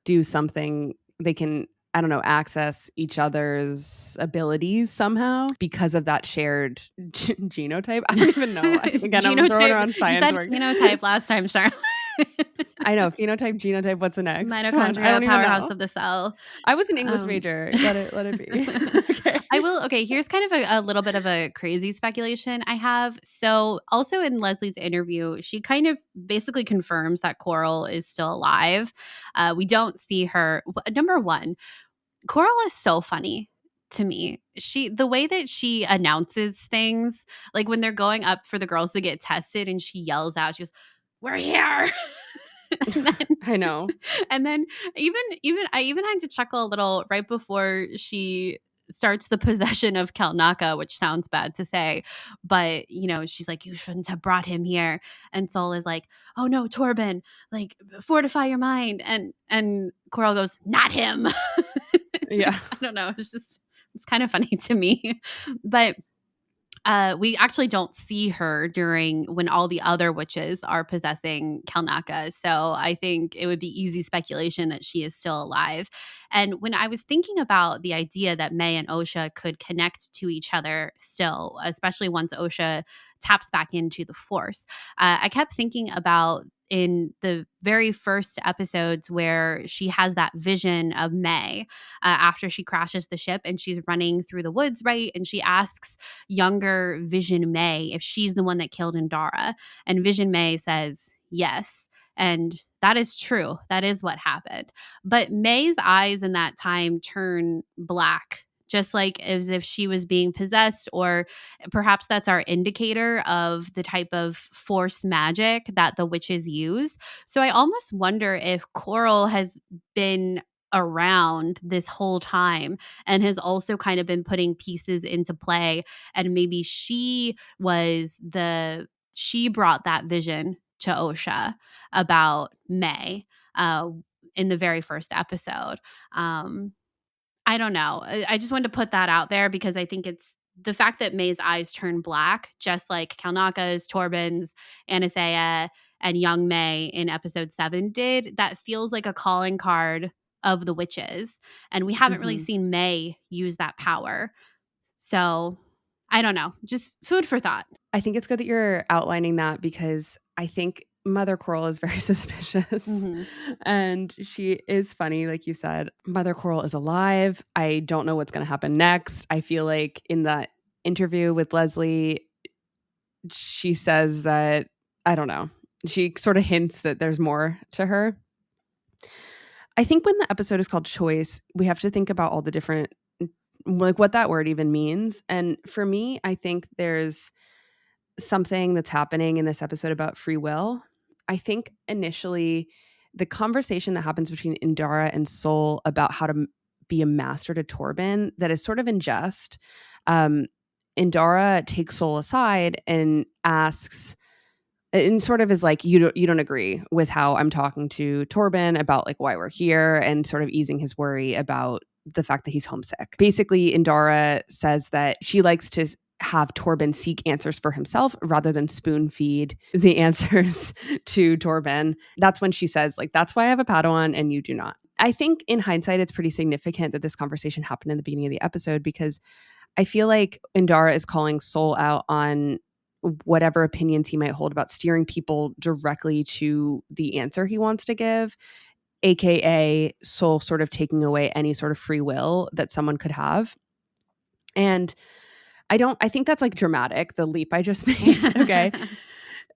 do something, they can, I don't know, access each other's abilities somehow because of that shared genotype. I don't even know. Again, I'm throwing around science. You said work. phenotype last time, Charlotte. I know. Phenotype, genotype, what's the next? Mitochondria, powerhouse of the cell. I was an English major. Let it be. Okay. I will. Okay, here's kind of a little bit of a crazy speculation I have. So also in Leslie's interview, she kind of basically confirms that Coral is still alive. We don't see her. Number one, Coral is so funny to me. The way that she announces things, like when they're going up for the girls to get tested and she yells out, she goes, "We're here." Then, I know. And then I even had to chuckle a little right before she starts the possession of Kalnaka, which sounds bad to say, but she's like, "You shouldn't have brought him here." And Soul is like, "Oh no, Torben, like fortify your mind." And Coral goes, "Not him." Yeah. I don't know. It's kind of funny to me. But we actually don't see her during when all the other witches are possessing Kalnaka. So I think it would be easy speculation that she is still alive. And when I was thinking about the idea that Mae and Osha could connect to each other still, especially once Osha taps back into the Force, I kept thinking about in the very first episodes where she has that vision of Mae after she crashes the ship and she's running through the woods, right? And she asks younger Vision Mae if she's the one that killed Indara. And Vision Mae says yes. And that is true. That is what happened. But Mae's eyes in that time turn black, just like as if she was being possessed, or perhaps that's our indicator of the type of force magic that the witches use. So I almost wonder if Coral has been around this whole time and has also kind of been putting pieces into play, and maybe she brought that vision to Osha about Mae in the very first episode. I don't know. I just wanted to put that out there because I think it's the fact that Mae's eyes turn black, just like Kalnaka's, Torben's, Anastasia, and young Mae in episode 7 did, that feels like a calling card of the witches. And we haven't really seen Mae use that power. So I don't know. Just food for thought. I think it's good that you're outlining that because I think Mother Coral is very suspicious and she is funny. Like you said, Mother Coral is alive. I don't know what's going to happen next. I feel like in that interview with Leslye, she says that, I don't know, she sort of hints that there's more to her. I think when the episode is called Choice, we have to think about all the different, like what that word even means. And for me, I think there's something that's happening in this episode about free will. I think initially the conversation that happens between Indara and Sol about how to be a master to Torben, that is sort of in jest. Indara takes Sol aside and asks, and sort of is like, you don't agree with how I'm talking to Torben about like why we're here, and sort of easing his worry about the fact that he's homesick. Basically, Indara says that she likes to have Torben seek answers for himself rather than spoon feed the answers to Torben. That's when she says, like, that's why I have a Padawan and you do not. I think in hindsight, it's pretty significant that this conversation happened in the beginning of the episode because I feel like Indara is calling Sol out on whatever opinions he might hold about steering people directly to the answer he wants to give, aka Sol sort of taking away any sort of free will that someone could have. And I think that's like dramatic, the leap I just made. Okay.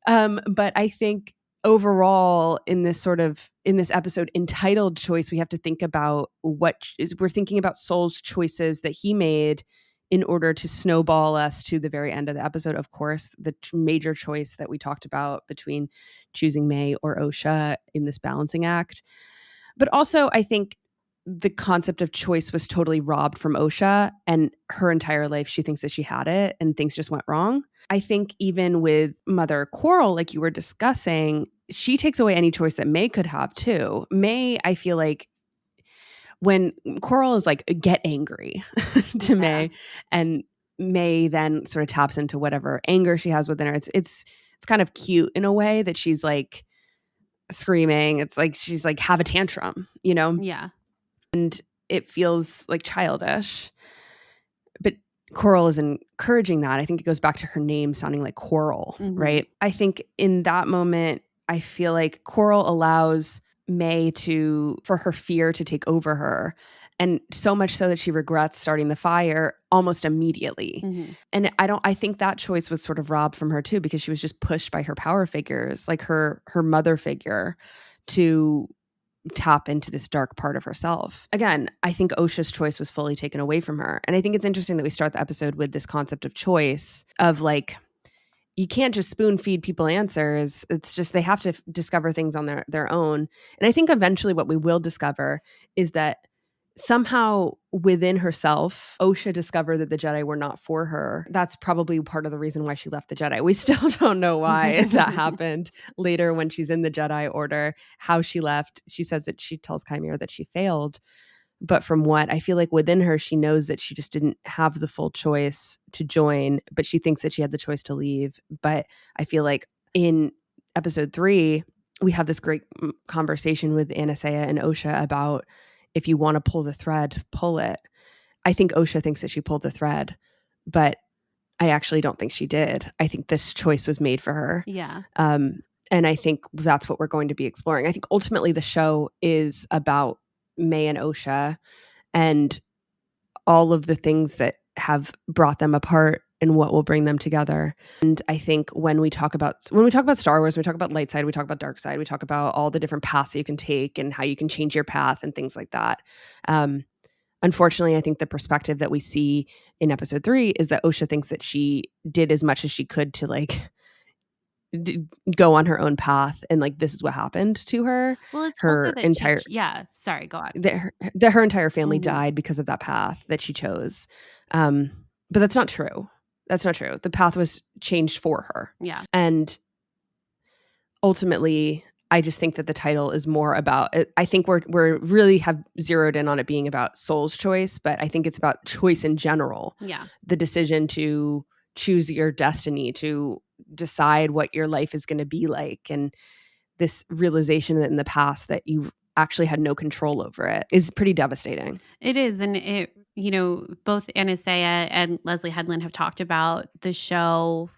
But I think overall in this episode entitled Choice, we have to think about we're thinking about Sol's choices that he made in order to snowball us to the very end of the episode. Of course, the major choice that we talked about between choosing Mae or Osha in this balancing act. But also I think the concept of choice was totally robbed from Osha, and her entire life she thinks that she had it and things just went wrong. I think even with Mother Coral, like you were discussing, she takes away any choice that Mae could have too. Mae, I feel like when Coral is like, get angry to Mae, and Mae then sort of taps into whatever anger she has within her. It's kind of cute in a way that she's like screaming. It's like she's like, have a tantrum, you know? Yeah. And it feels like childish. But Coral is encouraging that. I think it goes back to her name sounding like Coral, right? I think in that moment, I feel like Coral allows Mae for her fear to take over her. And so much so that she regrets starting the fire almost immediately. And I think that choice was sort of robbed from her too, because she was just pushed by her power figures, like her mother figure, to tap into this dark part of herself. Again, I think Osha's choice was fully taken away from her. And I think it's interesting that we start the episode with this concept of choice, of like, you can't just spoon feed people answers. It's just they have to discover things on their own. And I think eventually what we will discover is that somehow within herself, Osha discovered that the Jedi were not for her. That's probably part of the reason why she left the Jedi. We still don't know why that happened. Later when she's in the Jedi Order, how she left, she says that she tells Chimera that she failed. But from what I feel like within her, she knows that she just didn't have the full choice to join, but she thinks that she had the choice to leave. But I feel like in episode 3, we have this great conversation with Anastasia and Osha about, if you want to pull the thread, pull it. I think Osha thinks that she pulled the thread, but I actually don't think she did. I think this choice was made for her. Yeah. And I think that's what we're going to be exploring. I think ultimately the show is about Mae and Osha and all of the things that have brought them apart and what will bring them together. And I think when we talk about Star Wars, we talk about light side, we talk about dark side, we talk about all the different paths that you can take and how you can change your path and things like that. Unfortunately, I think the perspective that we see in episode 3 is that Osha thinks that she did as much as she could to like go on her own path, and like this is what happened to her. Well, it's Her also that entire sorry, go on. her entire family Mhm. died because of that path that she chose. But that's not true. That's not true. The path was changed for her. Yeah. And ultimately, I just think that the title is more about it. I think we're really have zeroed in on it being about soul's choice, but I think it's about choice in general. Yeah. The decision to choose your destiny, to decide what your life is going to be like, and this realization that in the past that you've actually had no control over it is pretty devastating. It is. And it, both Anastasia and Leslye Headland have talked about the show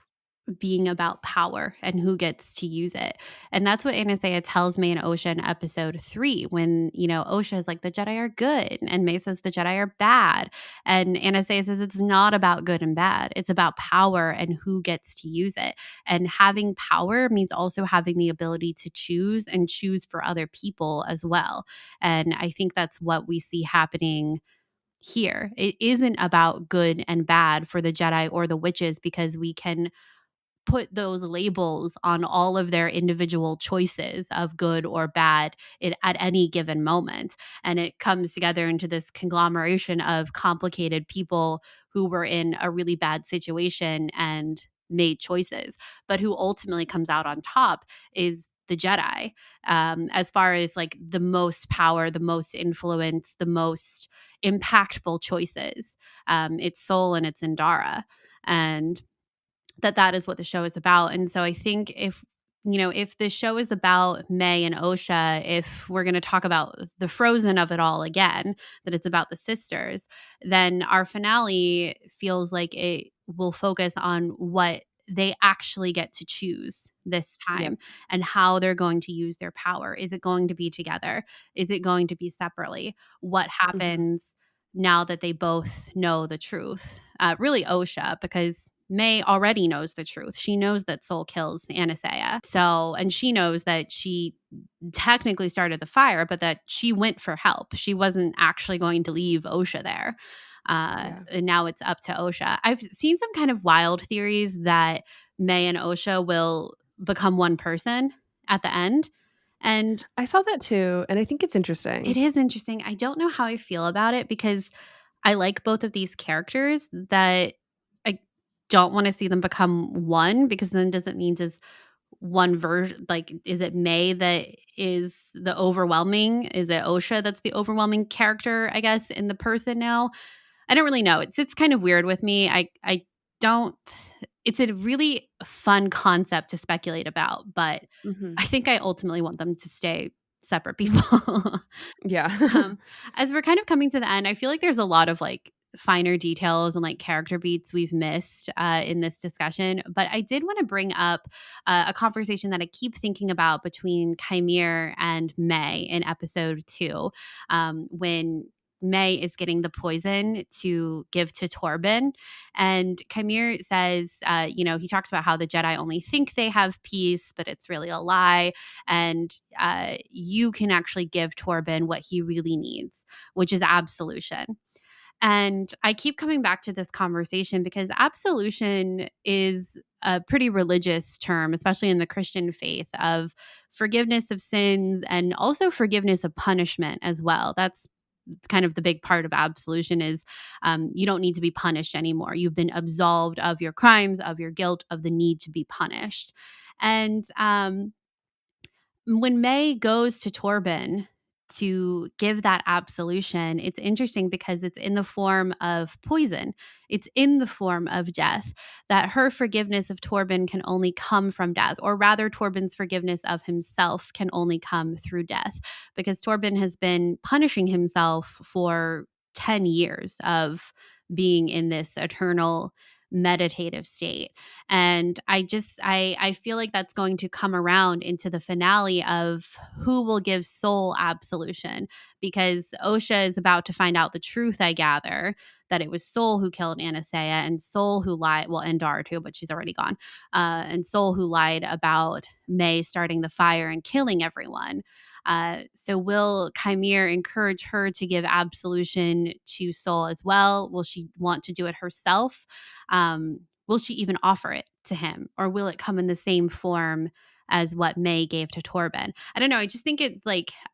being about power and who gets to use it. And that's what Anastasia tells Mae and Osha in episode 3 when, Osha is like, the Jedi are good. And Mae says the Jedi are bad. And Anastasia says it's not about good and bad. It's about power and who gets to use it. And having power means also having the ability to choose and choose for other people as well. And I think that's what we see happening here. It isn't about good and bad for the Jedi or the witches because we can put those labels on all of their individual choices of good or bad at any given moment. And it comes together into this conglomeration of complicated people who were in a really bad situation and made choices. But who ultimately comes out on top is the Jedi, as far as like the most power, the most influence, the most impactful choices. It's Soul and it's Indara. And that is what the show is about. And so I think if the show is about Mae and Osha, if we're going to talk about the Frozen of it all again, that it's about the sisters, then our finale feels like it will focus on what they actually get to choose this time and how they're going to use their power. Is it going to be together? Is it going to be separately? What happens now that they both know the truth? Really Osha, because Mae already knows the truth. She knows that Soul kills Anastasia. So, and she knows that she technically started the fire, but that she went for help. She wasn't actually going to leave Osha there. And now it's up to Osha. I've seen some kind of wild theories that Mae and Osha will become one person at the end. And I saw that too, and I think it's interesting. it is interesting. I don't know how I feel about it because I like both of these characters that I don't want to see them become one because then does it mean is one version, like, is it Mae that is the overwhelming? Is it Osha that's the overwhelming character, I guess, in the person now? I don't really know. It's kind of weird with me. I don't it's a really fun concept to speculate about, but I think I ultimately want them to stay separate people. As we're kind of coming to the end, I feel like there's a lot of like finer details and like character beats we've missed in this discussion. But I did want to bring up a conversation that I keep thinking about between Chimere and Mae in episode 2, when Mae is getting the poison to give to Torben. And Chimere says, he talks about how the Jedi only think they have peace, but it's really a lie. And you can actually give Torben what he really needs, which is absolution. And I keep coming back to this conversation because absolution is a pretty religious term, especially in the Christian faith, of forgiveness of sins and also forgiveness of punishment as well. That's kind of the big part of absolution is you don't need to be punished anymore. You've been absolved of your crimes, of your guilt, of the need to be punished. And when Mae goes to Torben to give that absolution, it's interesting because it's in the form of poison. It's in the form of death, that her forgiveness of Torben can only come from death, or rather Torben's forgiveness of himself can only come through death, because Torben has been punishing himself for 10 years of being in this eternal meditative state. And I feel like that's going to come around into the finale of who will give Soul absolution, because Osha is about to find out the truth, I gather, that it was Soul who killed Anastasia, and Soul who lied, well, and Dara too, but she's already gone, and Soul who lied about Mae starting the fire and killing everyone. So will Chimere encourage her to give absolution to Soul as well? Will she want to do it herself? Will she even offer it to him, or will it come in the same form as what Mae gave to Torben? I don't know. I just think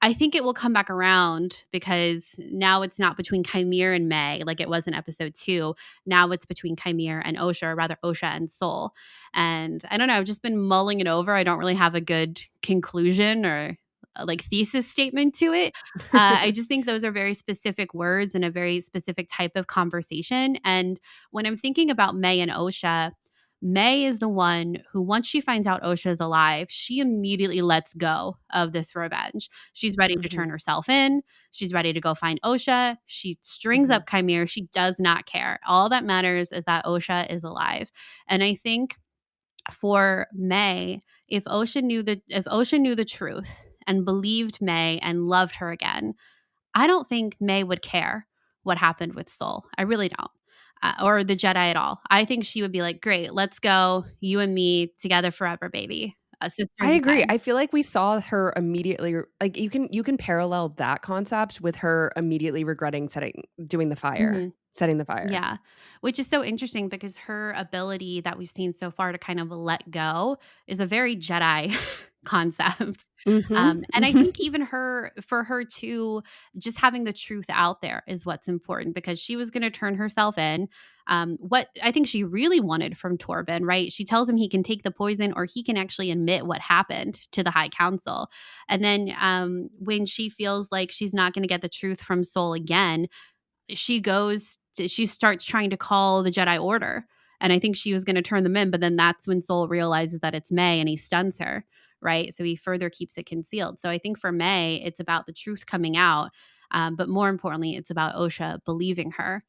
I think it will come back around, because now it's not between Chimere and Mae like it was in episode 2. Now it's between Chimere and Osha, or rather Osha and Soul. And I don't know. I've just been mulling it over. I don't really have a good conclusion or like thesis statement to it. I just think those are very specific words and a very specific type of conversation. And when I'm thinking about Mae and Osha, Mae is the one who, once she finds out Osha is alive, she immediately lets go of this revenge. She's ready to turn herself in. She's ready to go find Osha. She strings up Chimere. She does not care. All that matters is that Osha is alive. And I think for Mae, if Osha knew the truth and believed Mae and loved her again, I don't think Mae would care what happened with Soul. I really don't. Or the Jedi at all. I think she would be like, great, let's go. You and me together forever, baby. I agree. I feel like we saw her immediately, like you can parallel that concept with her immediately regretting setting the fire. Yeah, which is so interesting, because her ability that we've seen so far to kind of let go is a very Jedi concept. And I think even for her to just having the truth out there is what's important, because she was going to turn herself in. What I think she really wanted from Torben, right? She tells him he can take the poison, or he can actually admit what happened to the High Council. And then when she feels like she's not going to get the truth from Soul again, she starts trying to call the Jedi Order. And I think she was going to turn them in, but then that's when Soul realizes that it's Mae, and he stuns her, right? So he further keeps it concealed. So I think for Mae, it's about the truth coming out, but more importantly, it's about Osha believing her.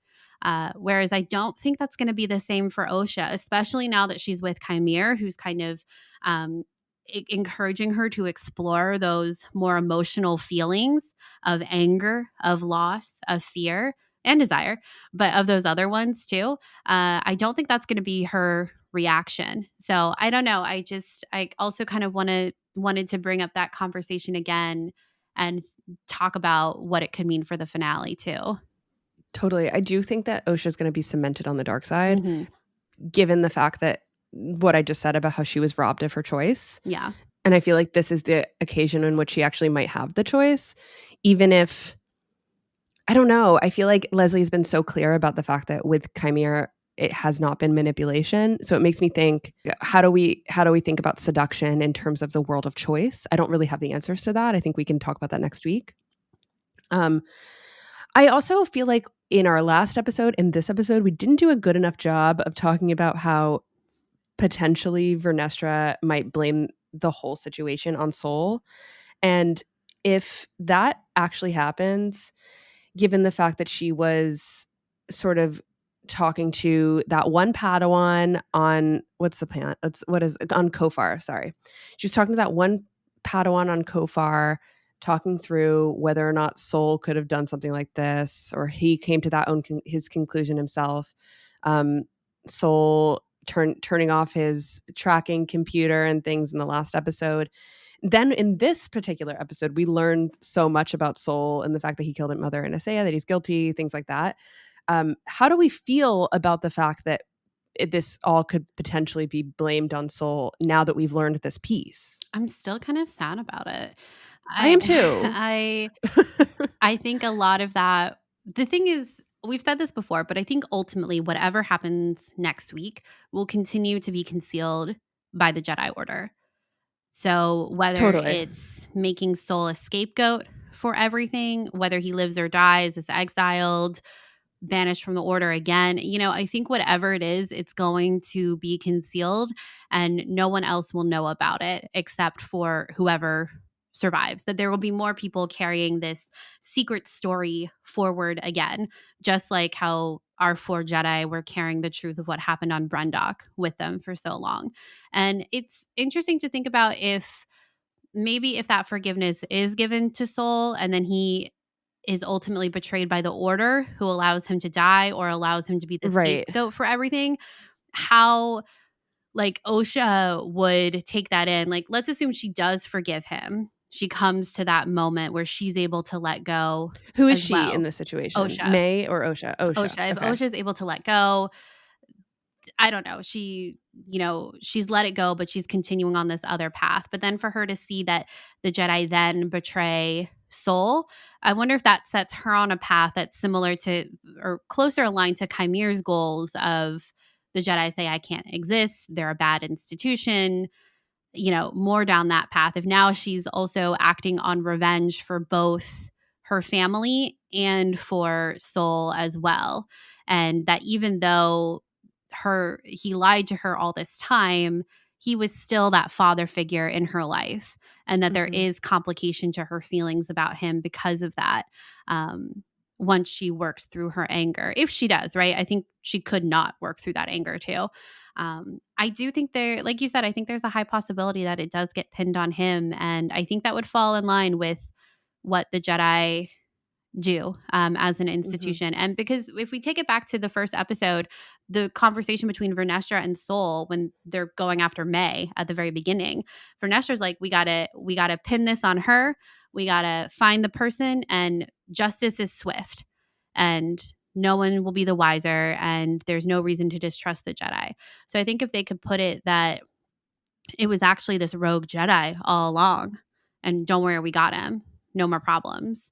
Whereas I don't think that's going to be the same for Osha, especially now that she's with Chimere, who's kind of encouraging her to explore those more emotional feelings of anger, of loss, of fear, and desire, but of those other ones too. I don't think that's going to be her reaction. So I don't know. I also kind of wanted to bring up that conversation again and talk about what it could mean for the finale too. Totally. I do think that Osha is going to be cemented on the dark side, given the fact that what I just said about how she was robbed of her choice. Yeah. And I feel like this is the occasion in which she actually might have the choice, even if, I don't know. I feel like Leslie's been so clear about the fact that with Chimere, it has not been manipulation. So it makes me think, how do we think about seduction in terms of the world of choice? I don't really have the answers to that. I think we can talk about that next week. I also feel like in our last episode, in this episode, we didn't do a good enough job of talking about how potentially Vernestra might blame the whole situation on Soul. And if that actually happens, given the fact that she was sort of talking to that one Padawan on on Kofar, sorry. She was talking to that one Padawan on Kofar, talking through whether or not Soul could have done something like this, or he came to that his conclusion himself. Soul turning off his tracking computer and things in the last episode. Then in this particular episode, we learned so much about Soul and the fact that he killed Mother Anastasia, that he's guilty, things like that. How do we feel about the fact that this all could potentially be blamed on Soul now that we've learned this piece? I'm still kind of sad about it. I am too. I think a lot of that, the thing is, we've said this before, but I think ultimately whatever happens next week will continue to be concealed by the Jedi Order. So whether it's making Soul a scapegoat for everything, whether he lives or dies, is exiled, banished from the Order again, I think whatever it is, it's going to be concealed, and no one else will know about it except for whoever survives. That there will be more people carrying this secret story forward again, just like how our 4 Jedi were carrying the truth of what happened on Brendok with them for so long. And it's interesting to think about if that forgiveness is given to Soul and then he is ultimately betrayed by the Order, who allows him to die or allows him to be the Right. scapegoat for everything, how like Osha would take that in. Like, let's assume she does forgive him. She comes to that moment where she's able to let go. Who is as she well. in this situation? Osha. Mae or Osha? Osha. If Okay. Osha is able to let go, I don't know. She, she's let it go, but she's continuing on this other path. But then for her to see that the Jedi then betray Soul, I wonder if that sets her on a path that's similar to or closer aligned to Chimere's goals of the Jedi say, I can't exist. They're a bad institution, more down that path. If now she's also acting on revenge for both her family and for Soul as well. And that even though he lied to her all this time, he was still that father figure in her life, and that there is complication to her feelings about him because of that. Once she works through her anger, if she does, right? I think she could not work through that anger too. I do think like you said, I think there's a high possibility that it does get pinned on him, and I think that would fall in line with what the Jedi do as an institution. And because if we take it back to the first episode, the conversation between Vernestra and Soul when they're going after Mae at the very beginning, Vernestra's like, we gotta pin this on her. We gotta find the person, and justice is swift, and no one will be the wiser, and there's no reason to distrust the Jedi. So I think if they could put it that it was actually this rogue Jedi all along, and don't worry, we got him, no more problems.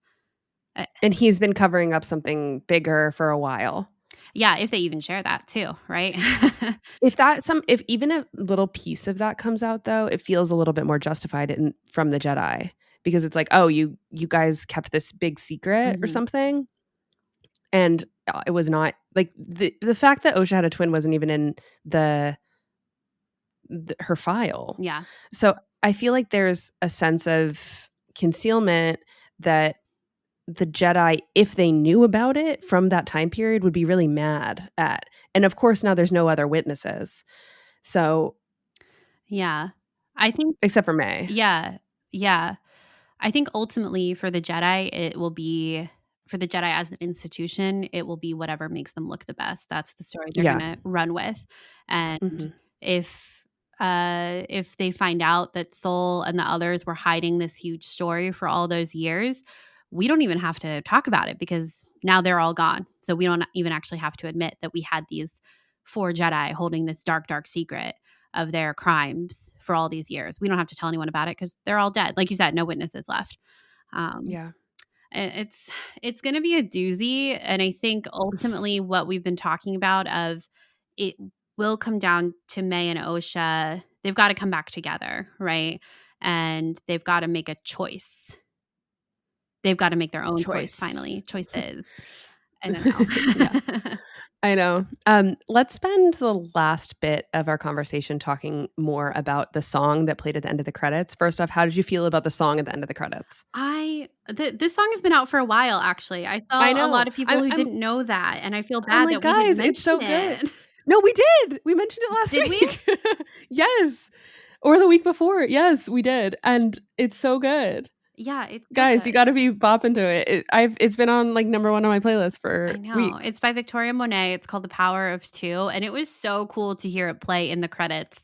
And he's been covering up something bigger for a while. Yeah, if they even share that too, right? if even a little piece of that comes out, though, it feels a little bit more justified from the Jedi, because it's like, oh, you guys kept this big secret or something, and it was not like the fact that Osha had a twin wasn't even in her file. Yeah. So I feel like there's a sense of concealment that the Jedi, if they knew about it from that time period, would be really mad at. And of course, now there's no other witnesses. So, yeah, I think except for Mae. Yeah. I think ultimately for the Jedi, it will be for the Jedi as an institution, it will be whatever makes them look the best. That's the story they're going to run with. And if they find out that Soul and the others were hiding this huge story for all those years, we don't even have to talk about it because now they're all gone. So we don't even actually have to admit that we had these 4 Jedi holding this dark, dark secret of their crimes for all these years. We don't have to tell anyone about it because they're all dead. Like you said, no witnesses left. It's going to be a doozy. And I think ultimately what we've been talking about of it will come down to Mae and Osha. They've got to come back together, right? And they've got to make a choice. They've got to make their own choice finally. Choices. I don't know. I know. Let's spend the last bit of our conversation talking more about the song that played at the end of the credits. First off, how did you feel about the song at the end of the credits? This song has been out for a while, actually. I saw a lot of people who didn't know that, and I feel bad that we didn't mention it's so good. No, we did. We mentioned it last week. Did we? Yes. Or the week before. Yes, we did. And it's so good. Yeah, it's guys, you got to be bopping to it. It's been on like number 1 on my playlist for weeks. It's by Victoria Monet. It's called The Power of Two, and it was so cool to hear it play in the credits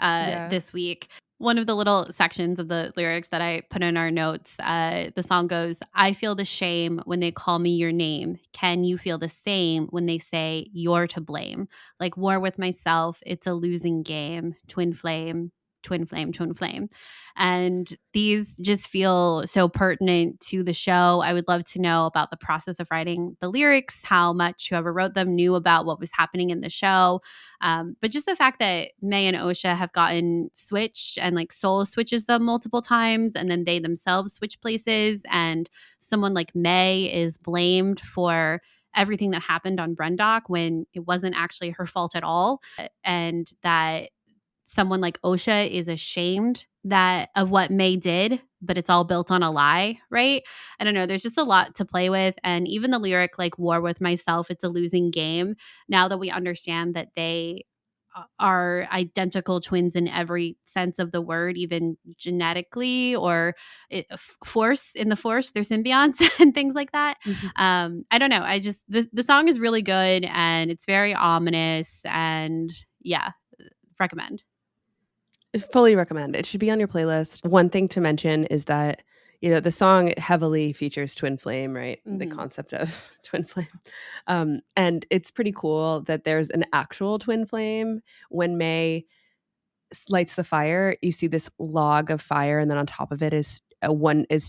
this week. One of the little sections of the lyrics that I put in our notes, the song goes, "I feel the shame when they call me your name. Can you feel the same when they say you're to blame? Like war with myself, it's a losing game. Twin flame, twin flame, twin flame." And these just feel so pertinent to the show. I would love to know about the process of writing the lyrics, how much whoever wrote them knew about what was happening in the show. But just the fact that Mae and Osha have gotten switched, and like Soul switches them multiple times, and then they themselves switch places, and someone like Mae is blamed for everything that happened on Brendok when it wasn't actually her fault at all. And that someone like Osha is ashamed of what Mae did, but it's all built on a lie, right? I don't know. There's just a lot to play with. And even the lyric, like, war with myself, it's a losing game. Now that we understand that they are identical twins in every sense of the word, even genetically or force, they're symbionts and things like that. I don't know. The song is really good and it's very ominous, and yeah, recommend. Fully recommend. It should be on your playlist. One thing to mention is that, the song heavily features twin flame, right? The concept of twin flame. And it's pretty cool that there's an actual twin flame. When Mae lights the fire, you see this log of fire, and then on top of it is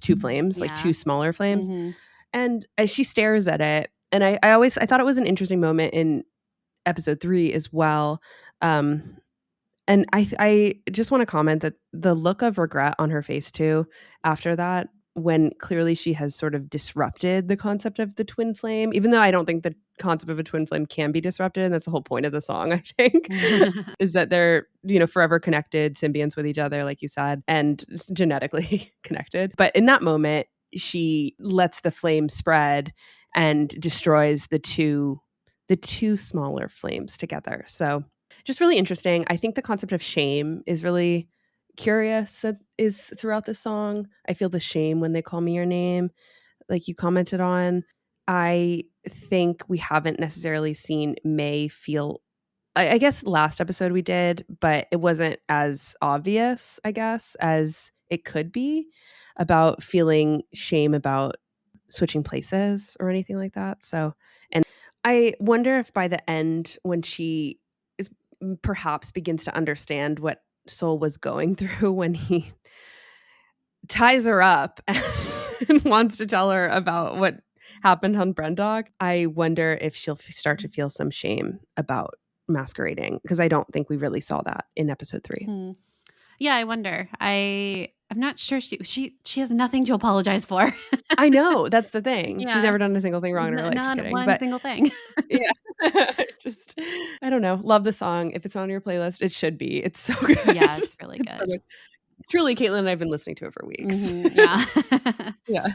two flames, like two smaller flames. And as she stares at it, and I thought it was an interesting moment in episode 3 as well. And I just want to comment that the look of regret on her face too, after that, when clearly she has sort of disrupted the concept of the twin flame, even though I don't think the concept of a twin flame can be disrupted. And that's the whole point of the song, I think, is that they're, forever connected, symbionts with each other, like you said, and genetically connected. But in that moment, she lets the flame spread and destroys the two smaller flames together. So just really interesting. I think the concept of shame is really curious, that is throughout the song. I feel the shame when they call me your name, like you commented on. I think we haven't necessarily seen Mae feel, I guess last episode we did, but it wasn't as obvious, I guess, as it could be, about feeling shame about switching places or anything like that. So, and I wonder if by the end, when she perhaps begins to understand what Soul was going through when he ties her up and wants to tell her about what happened on Brendok, I wonder if she'll start to feel some shame about masquerading, because I don't think we really saw that in episode 3. Yeah, I wonder. I'm not sure she has nothing to apologize for. I know, that's the thing. Yeah. She's never done a single thing wrong in her life. Just Not kidding. one single thing. Yeah. Just, I don't know. Love the song. If it's on your playlist, it should be. It's so good. Yeah, it's really good. So good. Truly, Caitlin and I have been listening to it for weeks. Yeah. Yeah.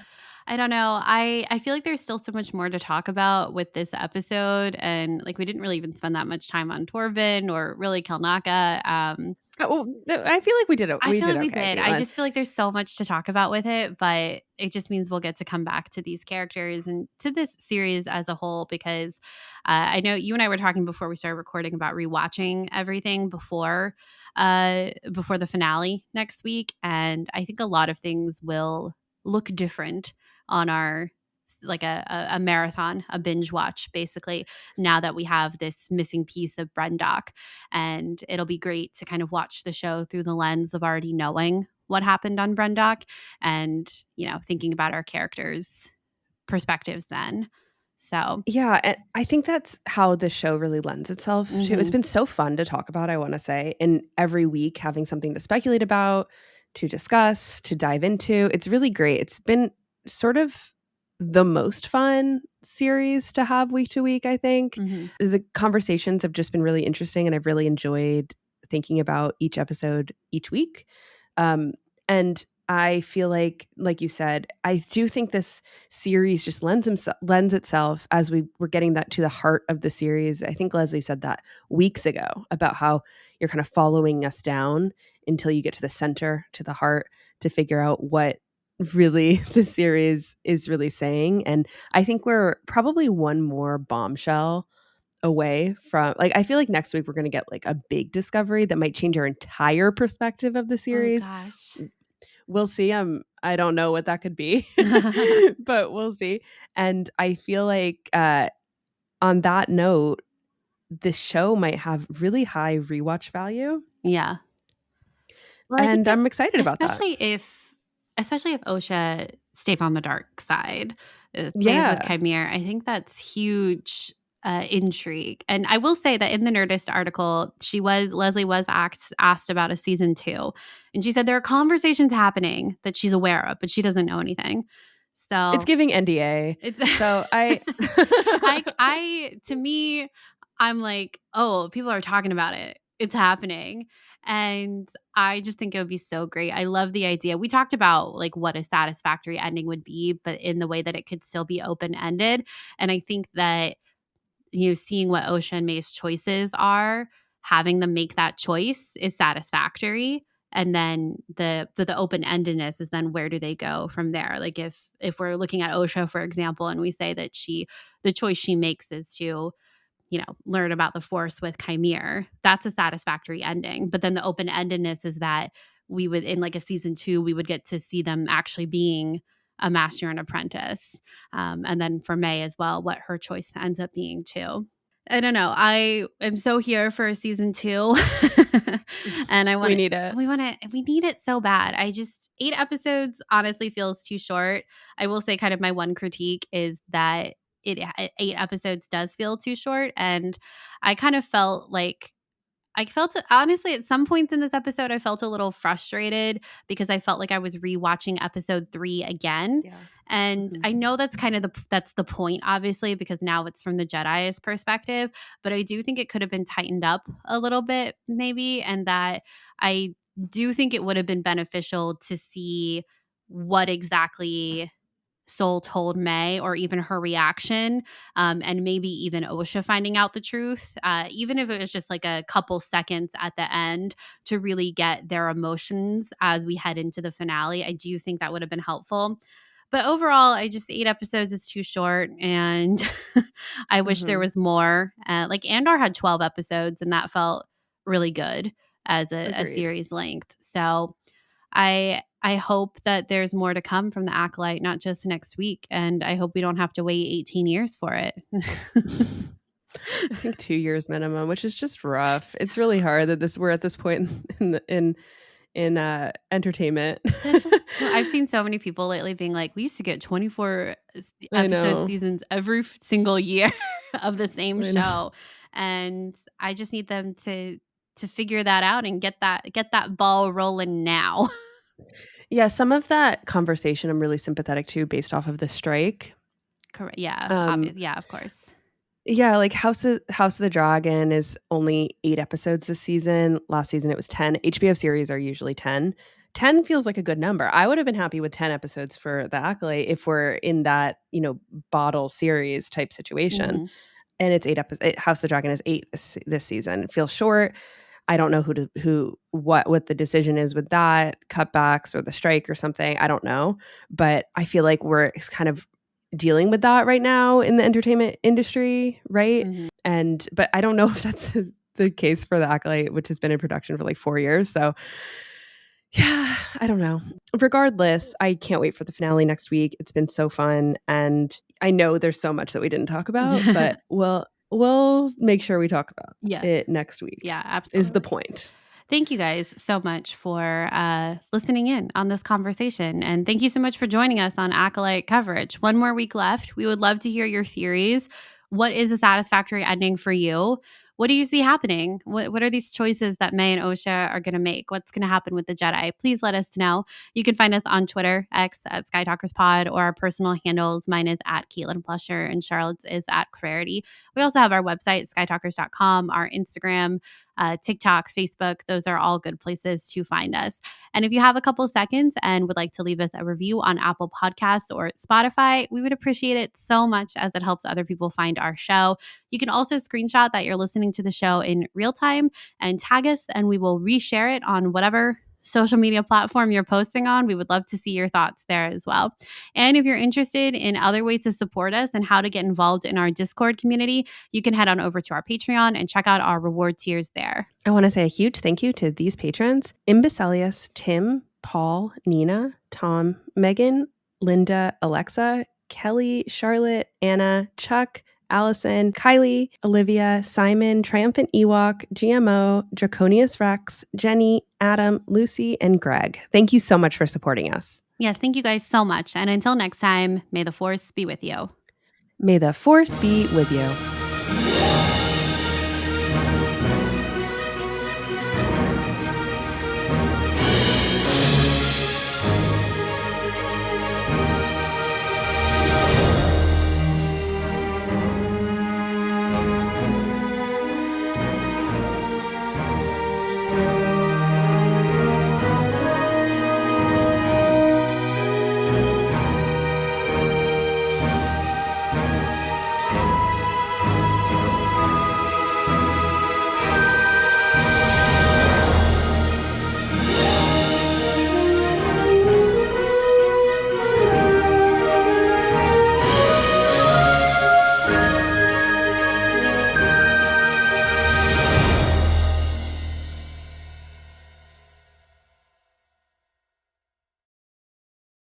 I don't know. I feel like there's still so much more to talk about with this episode. And like, we didn't really even spend that much time on Torvin or really Kelnaka. Well, I feel like we did it. I feel like we okay, did. Caitlin. I just feel like there's so much to talk about with it, but it just means we'll get to come back to these characters and to this series as a whole, because I know you and I were talking before we started recording about rewatching everything before the finale next week, and I think a lot of things will look different on our a marathon, a binge watch, basically, now that we have this missing piece of Brendok. And it'll be great to kind of watch the show through the lens of already knowing what happened on Brendok and, thinking about our characters' perspectives then. So yeah, and I think that's how the show really lends itself to. It's been so fun to talk about, I want to say, and every week having something to speculate about, to discuss, to dive into. It's really great. It's been sort of the most fun series to have week to week, I think. The conversations have just been really interesting, and I've really enjoyed thinking about each episode each week. And I feel like you said, I do think this series just lends itself, as we're getting that to the heart of the series. I think Leslye said that weeks ago about how you're kind of following us down until you get to the center, to the heart, to figure out what really the series is really saying. And I think we're probably one more bombshell away from, I feel like next week we're going to get a big discovery that might change our entire perspective of the series. Oh, gosh. We'll see. I don't know what that could be, but we'll see. And I feel like on that note, this show might have really high rewatch value. Yeah. Well, and I'm excited about that. Especially if Osha stays on the dark side, stays with Chimere. I think that's huge intrigue. And I will say that in the Nerdist article, Leslye was asked about a season 2, and she said there are conversations happening that she's aware of, but she doesn't know anything. So it's giving NDA. So to me, I'm like, oh, people are talking about it. It's happening. And I just think it would be so great. I love the idea. We talked about like what a satisfactory ending would be, but in the way that it could still be open-ended. And I think that, seeing what Osha and Mae's choices are, having them make that choice is satisfactory. And then the open-endedness is then where do they go from there? Like if we're looking at Osha, for example, and we say that the choice she makes is to learn about the Force with Chimere, that's a satisfactory ending. But then the open-endedness is that we would, in like a season 2, we would get to see them actually being a master and apprentice. And then for Mae as well, what her choice ends up being too. I don't know. I am so here for season 2. And I want We need it. We need it so bad. 8 episodes honestly feels too short. I will say kind of my one critique is that 8 episodes does feel too short. And I kind of felt honestly, at some points in this episode, I felt a little frustrated because I felt like I was rewatching episode 3 again. Yeah. And I know that's kind of that's the point, obviously, because now it's from the Jedi's perspective. But I do think it could have been tightened up a little bit, maybe. And that I do think it would have been beneficial to see what exactly Soul told Mae, or even her reaction, and maybe even Osha finding out the truth, even if it was just like a couple seconds at the end to really get their emotions as we head into the finale. I do think that would have been helpful. But overall, 8 episodes is too short, and I wish there was more. Like Andor had 12 episodes, and that felt really good as a series length. So I hope that there's more to come from the Acolyte, not just next week. And I hope we don't have to wait 18 years for it. I think 2 years minimum, which is just rough. It's really hard that we're at this point in entertainment. I've seen so many people lately being like, we used to get 24 episode seasons every single year of the same show. And I just need them to figure that out and get that ball rolling now. Yeah, some of that conversation I'm really sympathetic to based off of the strike. Correct. Yeah. Yeah, of course. Yeah, like House of the Dragon is only 8 episodes this season. Last season it was 10. HBO series are usually 10. 10 feels like a good number. I would have been happy with 10 episodes for the Acolyte if we're in that, bottle series type situation. Mm-hmm. And it's 8 episodes. House of the Dragon is 8 this season. It feels short. I don't know what the decision is with that, cutbacks or the strike or something. I don't know. But I feel like we're kind of dealing with that right now in the entertainment industry, right? Mm-hmm. But I don't know if that's the case for the Acolyte, which has been in production for like 4 years. So yeah, I don't know. Regardless, I can't wait for the finale next week. It's been so fun. And I know there's so much that we didn't talk about, but we'll make sure we talk about it next week. Yeah, absolutely. Is the point. Thank you guys so much for listening in on this conversation. And thank you so much for joining us on Acolyte coverage. 1 more week left. We would love to hear your theories. What is a satisfactory ending for you? What do you see happening? What are these choices that Mae and Osha are going to make? What's going to happen with the Jedi? Please let us know. You can find us on Twitter, X at SkyTalkersPod, or our personal handles. Mine is at Caitlin Plusher and Charlotte's is at Clarity. We also have our website, SkyTalkers.com, our Instagram, TikTok, Facebook. Those are all good places to find us. And if you have a couple seconds and would like to leave us a review on Apple Podcasts or Spotify, we would appreciate it so much, as it helps other people find our show. You can also screenshot that you're listening to the show in real time and tag us, and we will reshare it on whatever social media platform you're posting on. We would love to see your thoughts there as well. And if you're interested in other ways to support us and how to get involved in our Discord community, you can head on over to our Patreon and check out our reward tiers there. I want to say a huge thank you to these patrons: Imbecilius, Tim, Paul, Nina, Tom, Megan, Linda, Alexa, Kelly, Charlotte, Anna, Chuck, Allison, Kylie, Olivia, Simon, Triumphant Ewok, GMO, Draconius Rex, Jenny, Adam, Lucy, and Greg. Thank you so much for supporting us. Yes, thank you guys so much. And until next time, may the Force be with you. May the Force be with you.